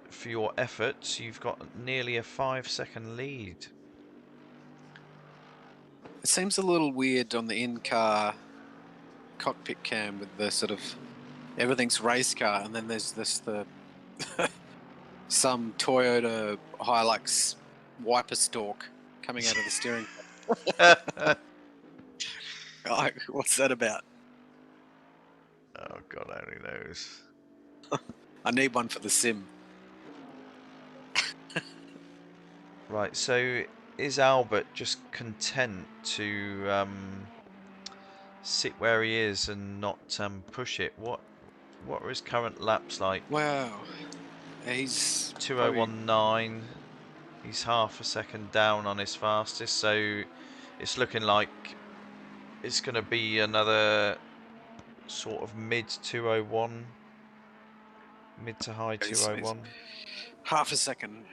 A: For your efforts, you've got nearly a 5-second lead.
B: It seems a little weird on the in-car cockpit cam with the sort of everything's race car, and then there's the some Toyota Hilux wiper stalk coming out of the steering. Like, what's that about?
A: Oh God, only knows.
B: I need one for the sim.
A: Right, so is Albert just content to sit where he is and not push it? What are his current laps like?
B: Wow, he's
A: 2:01.9. He's half a second down on his fastest, so it's looking like it's going to be another sort of mid 201, mid to high
B: He's
A: 201.
B: half a second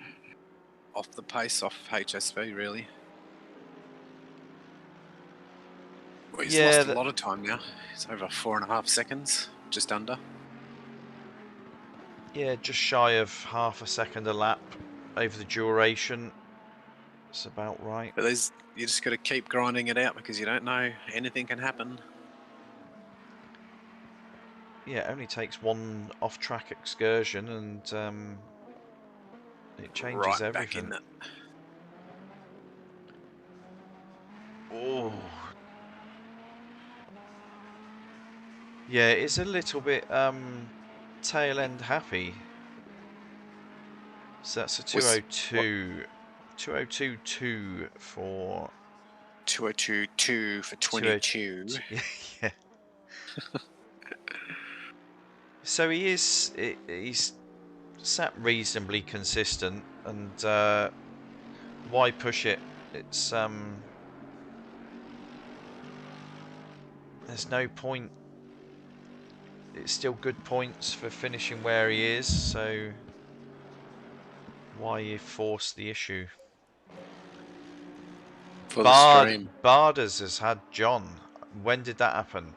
B: off the pace off HSV, really. Well, he's
A: Yeah,
B: lost a lot of time now. It's over 4.5 seconds, just under.
A: yeah, just shy of half a second a lap over the duration. It's about right.
B: But you just got to keep grinding it out because you don't know, anything can happen.
A: Yeah, it only takes one off-track excursion and it changes
B: Right back
A: everything.
B: in it.
A: Oh. Yeah, it's a little bit tail end happy. So that's a 202. 202.2 for
B: 202.2 for 22.
A: Yeah. So he's sat reasonably consistent, and why push it? It's there's no point. It's still good points for finishing where he is, so why you force the issue?
B: For the stream.
A: Barders has had John. When did that happen?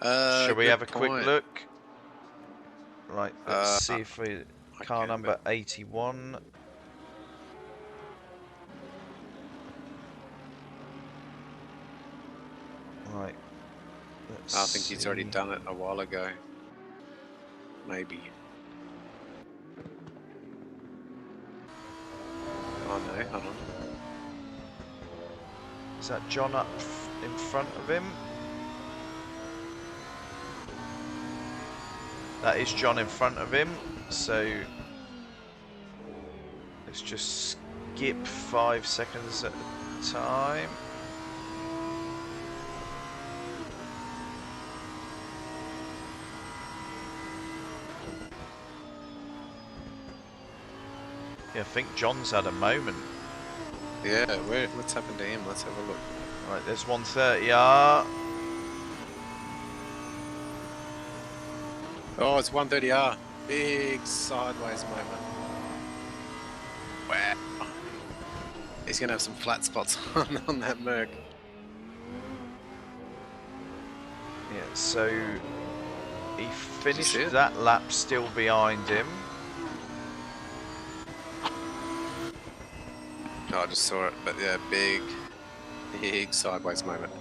A: Shall we
B: Good
A: have a quick
B: point.
A: look? Right, let's see if we car
B: okay,
A: number 81. Right.
B: I think he's already done it a while ago. Maybe. Oh no, hold on.
A: Is that John up in front of him? That is John in front of him, so let's just skip 5 seconds at a time. Yeah, I think John's had a moment.
B: Yeah, what's happened to him? Let's have a look.
A: Right, there's 130R.
B: Oh, it's 130R. Big sideways moment. Wow. He's going to have some flat spots on that Merc.
A: Yeah, so he finished
B: it?
A: that lap still behind him.
B: No, I just saw it, but yeah, big sideways moment.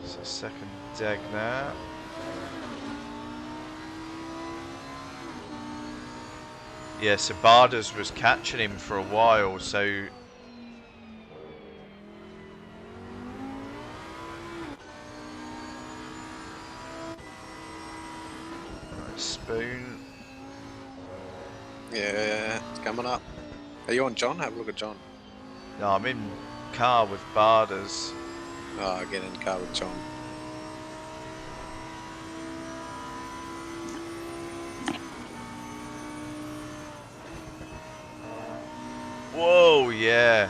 A: So second deg now. Yeah, so Barders was catching him for a while, so right, Spoon.
B: Yeah, it's coming up. Are you on John? Have a look at John.
A: No, I'm in car with Barders.
B: Oh, get in the car with John.
A: Whoa, yeah.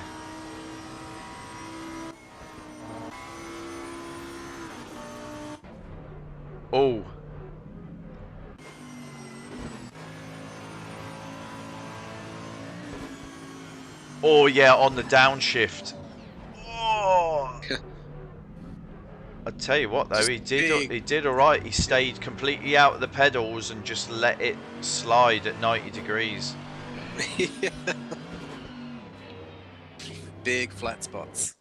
A: Oh. Oh yeah, on the downshift. Oh. I tell you what though, he did all right. He stayed completely out of the pedals and just let it slide at 90 degrees.
B: Big flat spots.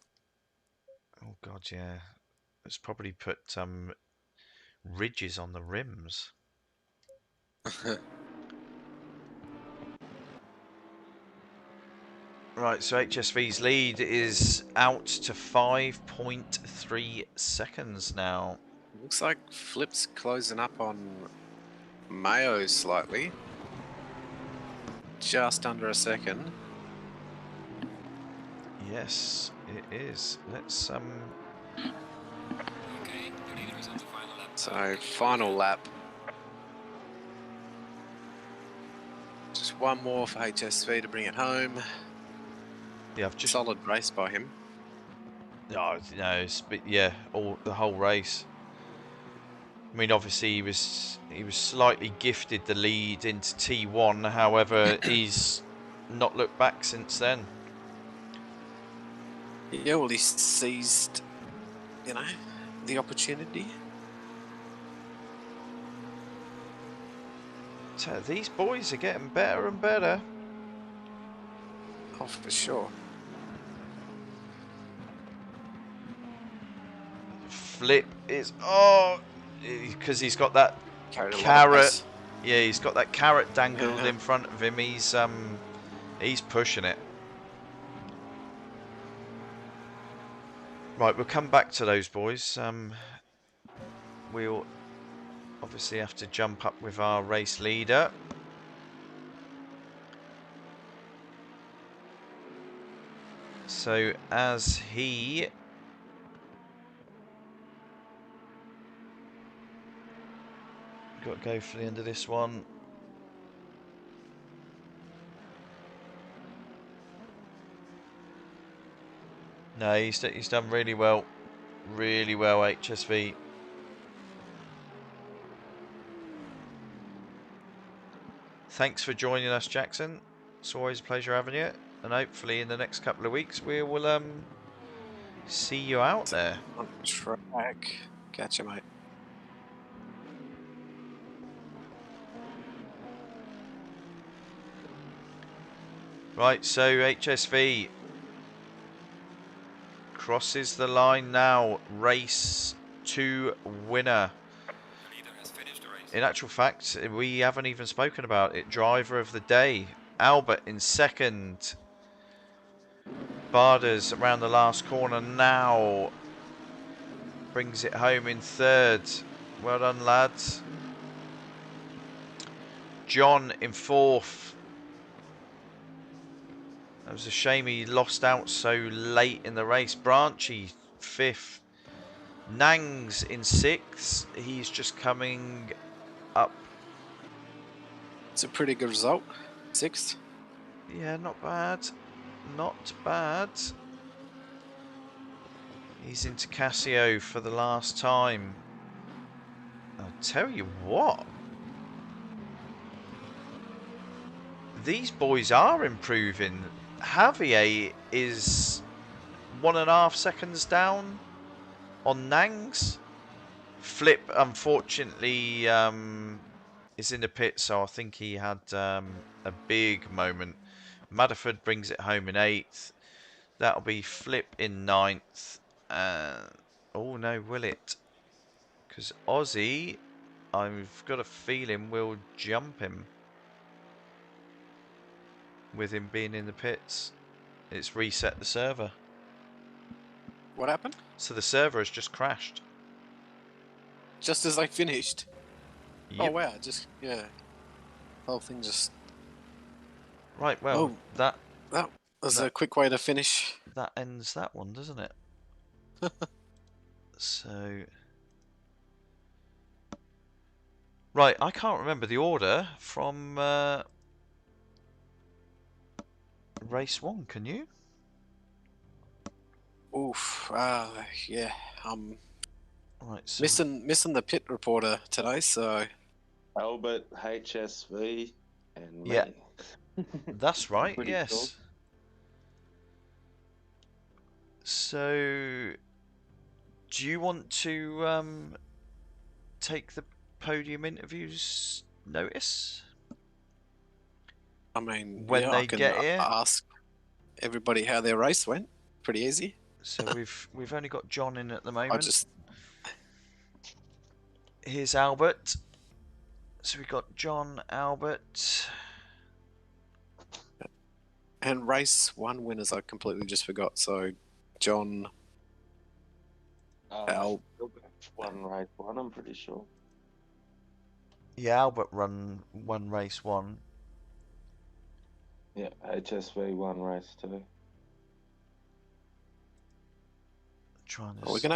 A: Oh god, yeah. It's probably put ridges on the rims. Right, so HSV's lead is out to 5.3 seconds now.
B: Looks like Flip's closing up on Mayo slightly. Just under a second.
A: Yes, it is. Let's
B: So final lap. Just one more for HSV to bring it home.
A: Yeah, I've just.
B: Solid race by him.
A: Oh, no, yeah, the whole race. I mean, obviously he was slightly gifted the lead into T1. However, he's not looked back since then.
B: Yeah, well, he seized, you know, the opportunity.
A: So these boys are getting better and better.
B: Oh, for sure.
A: Flip is because he's got that
B: Carried a lot of
A: carrot.
B: pace.
A: Yeah, he's got that carrot dangled
B: Yeah.
A: in front of him. He's pushing it. Right, we'll come back to those boys. We'll obviously have to jump up with our race leader. So as he got to go for the end of this one. No, he's done really well, HSV. Thanks for joining us, Jackson. It's always a pleasure having you, and hopefully in the next couple of weeks we will see you out there.
B: On track. Gotcha, mate.
A: Right, so HSV crosses the line now. Race 2 winner.
C: The leader has finished the race.
A: In actual fact, we haven't even spoken about it. Driver of the day, Albert in second. Barders around the last corner now. Brings it home in third. Well done, lads. John in fourth. It was a shame he lost out so late in the race. Branchy fifth. Nangs in sixth. He's just coming up.
B: It's a pretty good result. Sixth.
A: Yeah, not bad. Not bad. He's into Casio for the last time. I'll tell you what. These boys are improving. Javier is 1.5 seconds down on Nangs. Flip, unfortunately, is in the pit, so I think he had a big moment. Madderford brings it home in 8th. That'll be Flip in 9th. Oh no, will it? Because Aussie, I've got a feeling will jump him. With him being in the pits. It's reset the server.
B: What happened?
A: So the server has just crashed.
B: Just as I finished.
A: Yep.
B: Oh wow! Just yeah. Whole thing just.
A: Right. Well,
B: Oh,
A: that
B: was a quick way to finish.
A: that ends that one, doesn't it? So. Right. I can't remember the order from race 1. Can you?
B: Oof. Yeah.
A: Right. So
B: Missing the pit reporter today, so.
D: Albert, HSV, and me.
A: Yeah. That's right.
D: Pretty
A: Yes.
D: cool.
A: So, do you want to take the podium interviews notice?
B: I mean,
A: When
B: yeah,
A: they
B: I can
A: get here?
B: ask everybody how their race went. Pretty easy.
A: So we've only got John in at the
B: I
A: moment.
B: just.
A: Here's Albert. So we've got John, Albert.
B: And race 1 winners, I completely just forgot. So, John, Al.
D: One race 1, I'm pretty sure.
A: Yeah, Albert won race 1.
D: Yeah, HSV 1 race 2.
A: Trying to.
B: We're gonna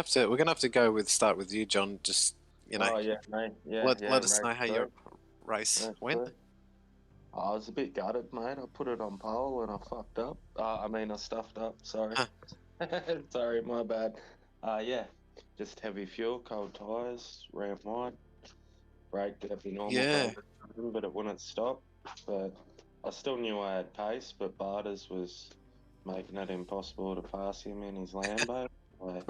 B: have to start with you, John. Just you know,
D: Oh yeah, mate. Yeah,
B: let,
D: yeah.
B: let us
D: race
B: know how
D: two,
B: your race
D: race
B: went.
D: two. I was a bit gutted, mate. I put it on pole and I fucked up. I stuffed up. Sorry. Sorry, my bad. Yeah, just heavy fuel, cold tyres, ran wide, braked at the normal
B: Yeah.
D: rate, but it wouldn't stop. But I still knew I had pace, but Barters was making it impossible to pass him in his Lambo. Like,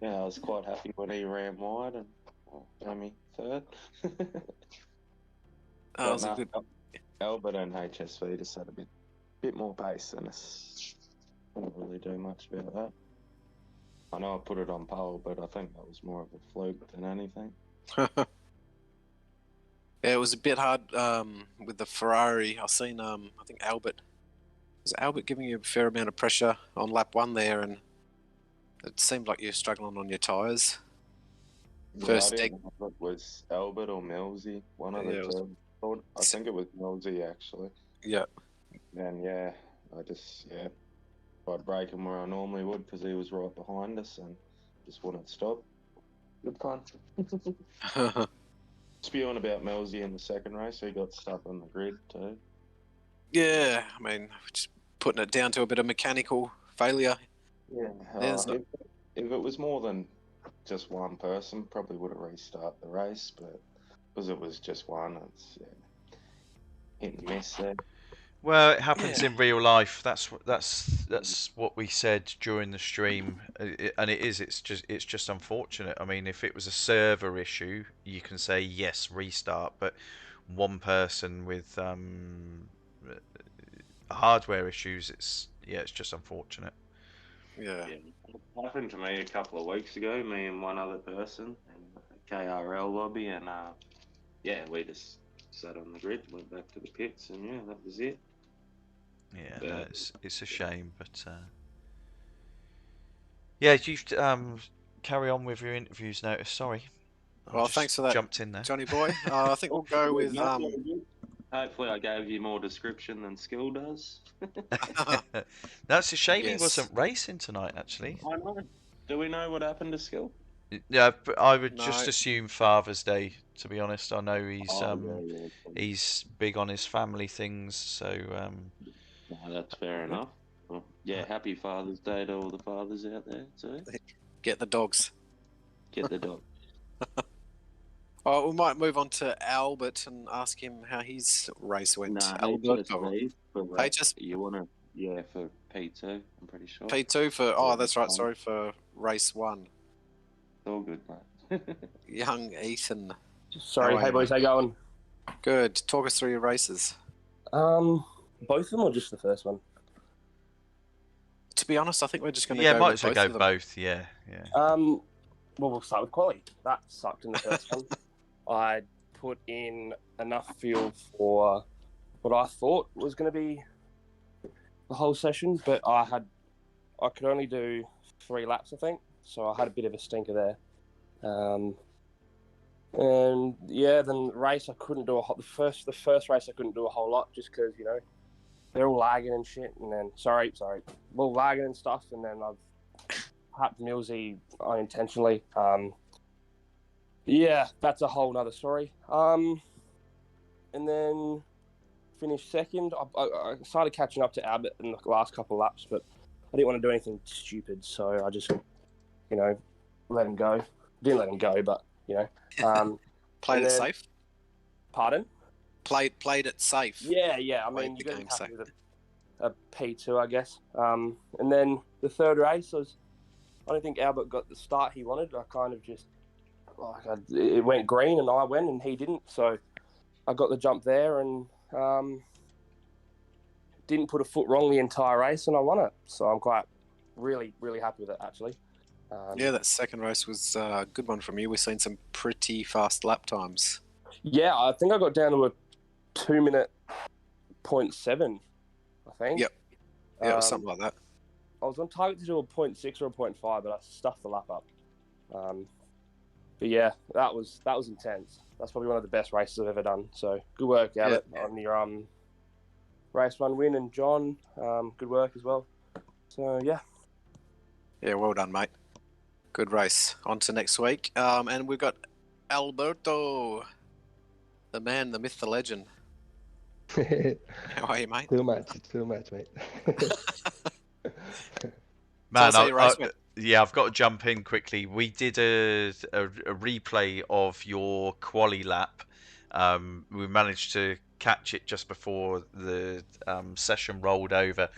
D: yeah, I was quite happy when he ran wide and got me third.
B: Oh, it
D: But
B: was a
D: no,
B: good.
D: Albert and HSV just had a bit more pace than us. Can't really do much about that. I know I put it on pole, but I think that was more of a fluke than anything.
B: Yeah, it was a bit hard with the Ferrari. I seen I think Albert giving you a fair amount of pressure on lap one there, and it seemed like you're struggling on your tyres. First
D: I
B: dig.
D: didn't know if it was Albert or Millsy, one of the
B: Yeah, it was-
D: two. I think it was Millsy actually.
B: Yeah.
D: And yeah, I'd brake him where I normally would because he was right behind us and just wouldn't stop. Good fun. Spewing about Millsy in the second race, he got stuck on the grid too.
B: Yeah, I mean, just putting it down to a bit of mechanical failure.
D: Yeah,
B: There's not-
D: if it was more than just one person, probably would have restarted the race, but because it was just one, it's hit and miss there.
A: Well, it happens
B: Yeah.
A: in real life. That's what we said during the stream, and it is. It's just unfortunate. I mean, if it was a server issue, you can say yes, restart. But one person with hardware issues, it's just unfortunate.
B: Yeah.
D: Yeah, it happened to me a couple of weeks ago, me and one other person in the KRL lobby, and yeah, we just sat on the grid, went back to the pits, and yeah, that was it.
A: Yeah,
D: But,
A: no, it's a shame, but yeah, you carry on with your interviews now. Sorry, I
B: Well,
A: just
B: thanks for that,
A: jumped in there.
B: Johnny boy. I think we'll go with
D: hopefully I gave you more description than Skill does.
A: That's a shame he
B: Yes.
A: wasn't racing tonight, actually.
D: I know. Do we know what happened to Skill?
A: Yeah, but I would
B: No.
A: just assume Father's Day. To be honest, I know
D: Yeah.
A: he's big on his family things, so
D: No, that's fair enough. Well, yeah, happy Father's Day to all the fathers out there too.
B: Get the dogs.
D: Get the dog.
B: Oh, we might move on to Albert and ask him how his race went.
D: Nah,
B: Albert, or
D: HSV for
B: HS
D: you wanna for P2, I'm pretty sure.
B: P2 for. Oh, that's right. Sorry for race one.
D: It's all good, mate.
B: Young Ethan.
E: Sorry,
B: How are
E: hey
B: you,
E: boys,
B: mate?
E: how you going?
B: Good. Talk us through your races.
E: Both of them or just the first one?
B: To be honest, I think we're just going to
A: yeah,
B: go
A: might
B: with
A: as well
B: both
A: go
B: of them.
A: both. Yeah.
E: Well, we'll start with quali. That sucked in the first one. I put in enough fuel for what I thought was going to be the whole session, but I could only do 3 laps, I think, so I had a bit of a stinker there. And yeah, then race I couldn't do the first race I couldn't do a whole lot just because they're all lagging and shit, and then sorry, all lagging and stuff, and then I've hacked Millsy unintentionally. Yeah, that's a whole nother story. And then finished second. I started catching up to Abbott in the last couple of laps, but I didn't want to do anything stupid, so I just, let him go. Didn't let him go, but
B: Played it safe.
E: Pardon?
B: Played it safe.
E: Yeah. I
B: Played
E: mean,
B: the
E: you got to
B: game
E: be happy
B: safe.
E: with a P2, I guess. And then the third race I don't think Albert got the start he wanted. I kind of just it went green and I went and he didn't, so I got the jump there and didn't put a foot wrong the entire race and I won it. So I'm quite really happy with it actually.
B: Yeah, that second race was a good one from you. We've seen some pretty fast lap times.
E: Yeah, I think I got down to a 2-minute 0.7, I think.
B: Yep. Yeah, it was something like that.
E: I was on target to do a 0.6 or a 0.5, but I stuffed the lap up. But yeah, that was intense. That's probably one of the best races I've ever done. So good work, Albert, on your race 1 win, and John, good work as well. So yeah.
B: Yeah, well done, mate. Good race. On to next week. And we've got Alberto, the man, the myth, the legend. How are you, mate?
F: Too much, mate.
A: Man,
B: Tell us how your race went.
A: yeah, I've got to jump in quickly. We did a replay of your quali lap. We managed to catch it just before the session rolled over.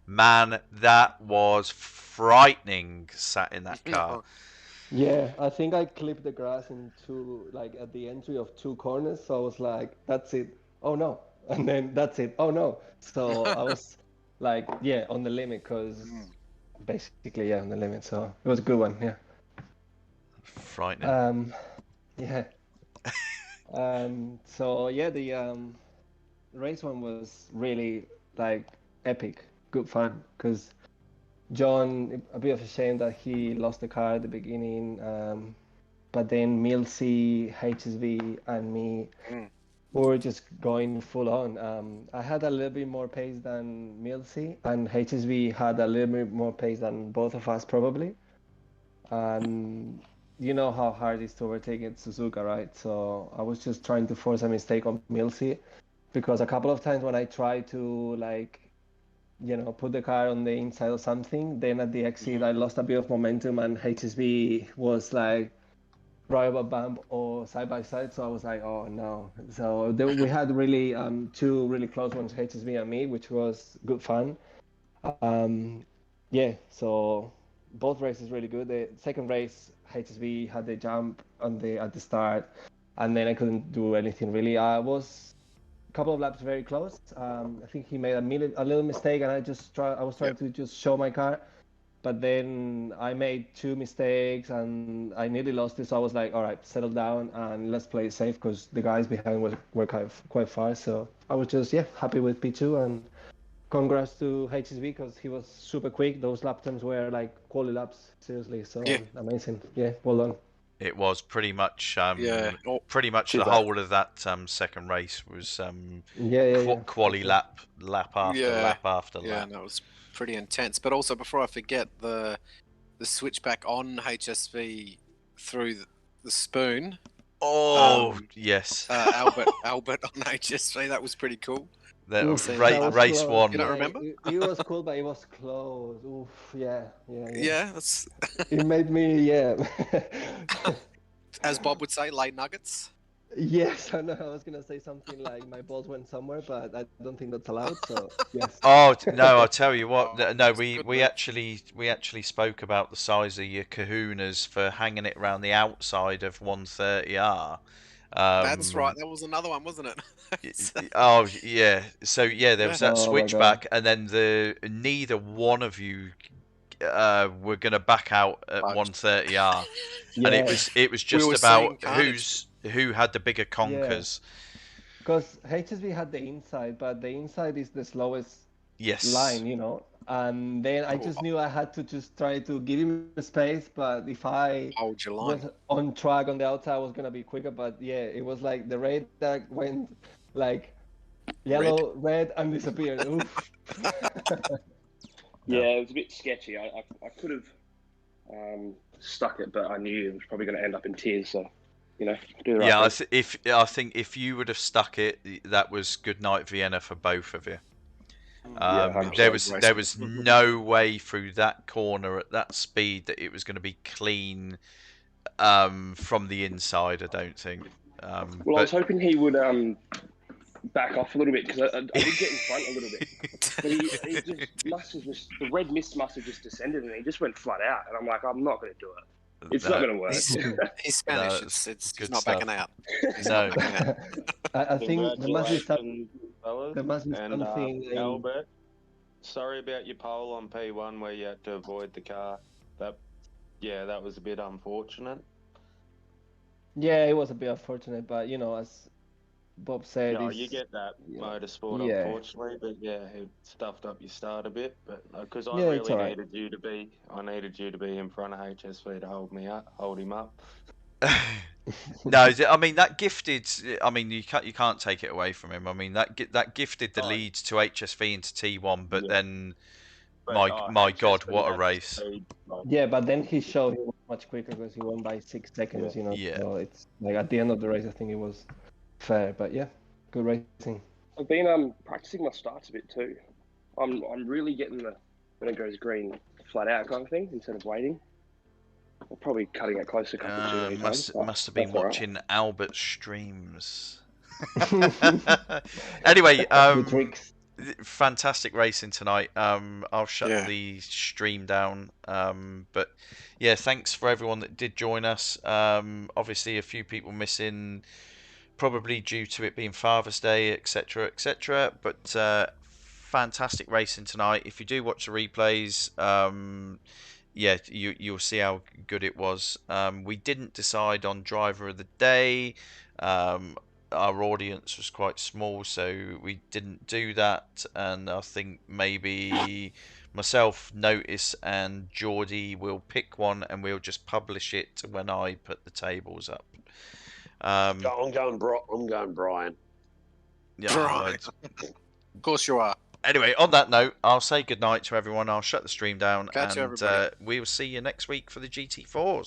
A: Man, that was frightening sat in that car.
F: Yeah, I think I clipped the grass into like at the entry of 2 corners, so I was like, that's it. Oh no. And then that's it. Oh no. So I was like, yeah, on the limit because basically, yeah, on the limit. So it was a good one, yeah.
A: Frightening.
F: Yeah. So yeah, the race one was really like epic, good fun because John, a bit of a shame that he lost the car at the beginning, but then Milsey, HSV, and me were just going full on. I had a little bit more pace than Milsey, and HSV had a little bit more pace than both of us probably. And you know how hard it is to overtake at Suzuka, right? So I was just trying to force a mistake on Milsey, because a couple of times when I tried to like, put the car on the inside or something, then at the exit I lost a bit of momentum and HSV was like right up a bump or side by side, so I was like, oh no. So we had really 2 really close ones, HSV and me, which was good fun. Yeah, so both races really good. The second race, HSV had the jump at the start, and then I couldn't do anything really. I was couple of laps very close. I think he made a little mistake, and I was trying to just show my car, but then I made 2 mistakes and I nearly lost it. So I was like, all right, settle down and let's play it safe, because the guys behind were quite far. So I was just happy with P2, and congrats to HSV because he was super quick. Those lap times were like quality laps, seriously. So amazing. Yeah, well done.
A: It was pretty much pretty much
E: Too
A: the
E: bad.
A: whole of that second race was quali lap after lap after lap.
B: Yeah, and that was pretty intense. But also, before I forget, the switchback on HSV through the spoon.
A: Oh yes,
B: Albert on HSV. That was pretty cool.
A: That
F: was
A: race
F: close.
A: one.
B: You don't remember?
F: It was cool, but it was close. Oof, yeah.
B: Yeah, that's
F: It made me,
B: as Bob would say, lay nuggets.
F: Yes, I know. I was gonna say something like my balls went somewhere, but I don't think that's allowed. So yes.
A: Oh no, I'll tell you what.
B: Oh,
A: No,
B: that's
A: we
B: good,
A: we
B: mate.
A: actually spoke about the size of your kahunas for hanging it around the outside of 130R.
B: That's right. That was another one, wasn't it?
A: Oh yeah. So yeah, there was that
F: Oh, my God.
A: switchback, and then neither one of you were gonna back out at
B: Fudged.
A: 130R,
F: Yeah.
A: and it was just
B: were
A: about
B: seeing carnage.
A: who had the bigger conkers.
F: Because HSV had the inside, but the inside is the slowest
A: Yes.
F: line, And then I just knew I had to just try to give him the space, but if I
B: Hold your line.
F: was on track on the outside, I was gonna be quicker. But yeah, it was like the red that went like yellow, red, and disappeared. Oof.
E: Yeah, it was a bit sketchy. I could have stuck it, but I knew it was probably going to end up in tears. So, do the right
A: Yeah,
E: thing.
A: I think if you would have stuck it, that was good night Vienna for both of you.
E: Yeah,
A: there
E: 100%.
A: was no way through that corner at that speed that it was going to be clean from the inside. I don't think.
E: I was hoping he would back off a little bit, because I did get in front a little bit, but the red mist must have just descended and he just went flat out, and I'm like, I'm not going to do it. It's not going to work.
B: He's Spanish.
A: No,
B: it's
A: good
B: not
A: stuff.
B: backing out. He's
A: No.
B: not backing out.
F: I think there must be
D: Congratulations, fellas.
F: there must be
D: And
F: something.
D: Albert, sorry about your pole on P1 where you had to avoid the car. That was a bit unfortunate.
F: Yeah, it was a bit unfortunate, but as Bob said,
D: No,
F: it's-
D: you get that motorsport,
F: Yeah.
D: unfortunately, but it stuffed up your start a bit. But because I
F: Yeah, it's
D: really
F: alright.
D: needed you to be in front of HSV to hold him up.
A: No, I mean that gifted. I mean you can't take it away from him. I mean that gifted the lead to HSV into T1, but
D: Yeah.
A: then My God, what a race!
F: Yeah, but then he showed he was much quicker because he won by 6 seconds.
D: Yeah.
F: You know,
A: Yeah.
F: so it's like at the end of the race, I think it was fair. But yeah, good racing.
E: I've been practicing my starts a bit too. I'm really getting the when it goes green flat out kind of thing instead of waiting. I'm probably cutting it close a couple too many times.
A: Must have been
E: that's all right.
A: watching Albert's streams. Anyway,
F: Good tricks.
A: fantastic racing tonight. I'll shut
B: Yeah.
A: the stream down. But yeah, thanks for everyone that did join us. Obviously, a few people missing, probably due to it being Father's Day, etc., etc. But fantastic racing tonight. If you do watch the replays, yeah, you'll see how good it was. We didn't decide on driver of the day. Our audience was quite small, so we didn't do that. And I think maybe myself, Notice, and Geordie will pick one, and we'll just publish it when I put the tables up.
G: I'm going Brian.
A: Yeah.
B: Right. Of course you are.
A: Anyway, on that note, I'll say goodnight to everyone. I'll shut the stream down,
B: Catch you,
A: and
B: everybody.
A: we will see you next week for the GT4s.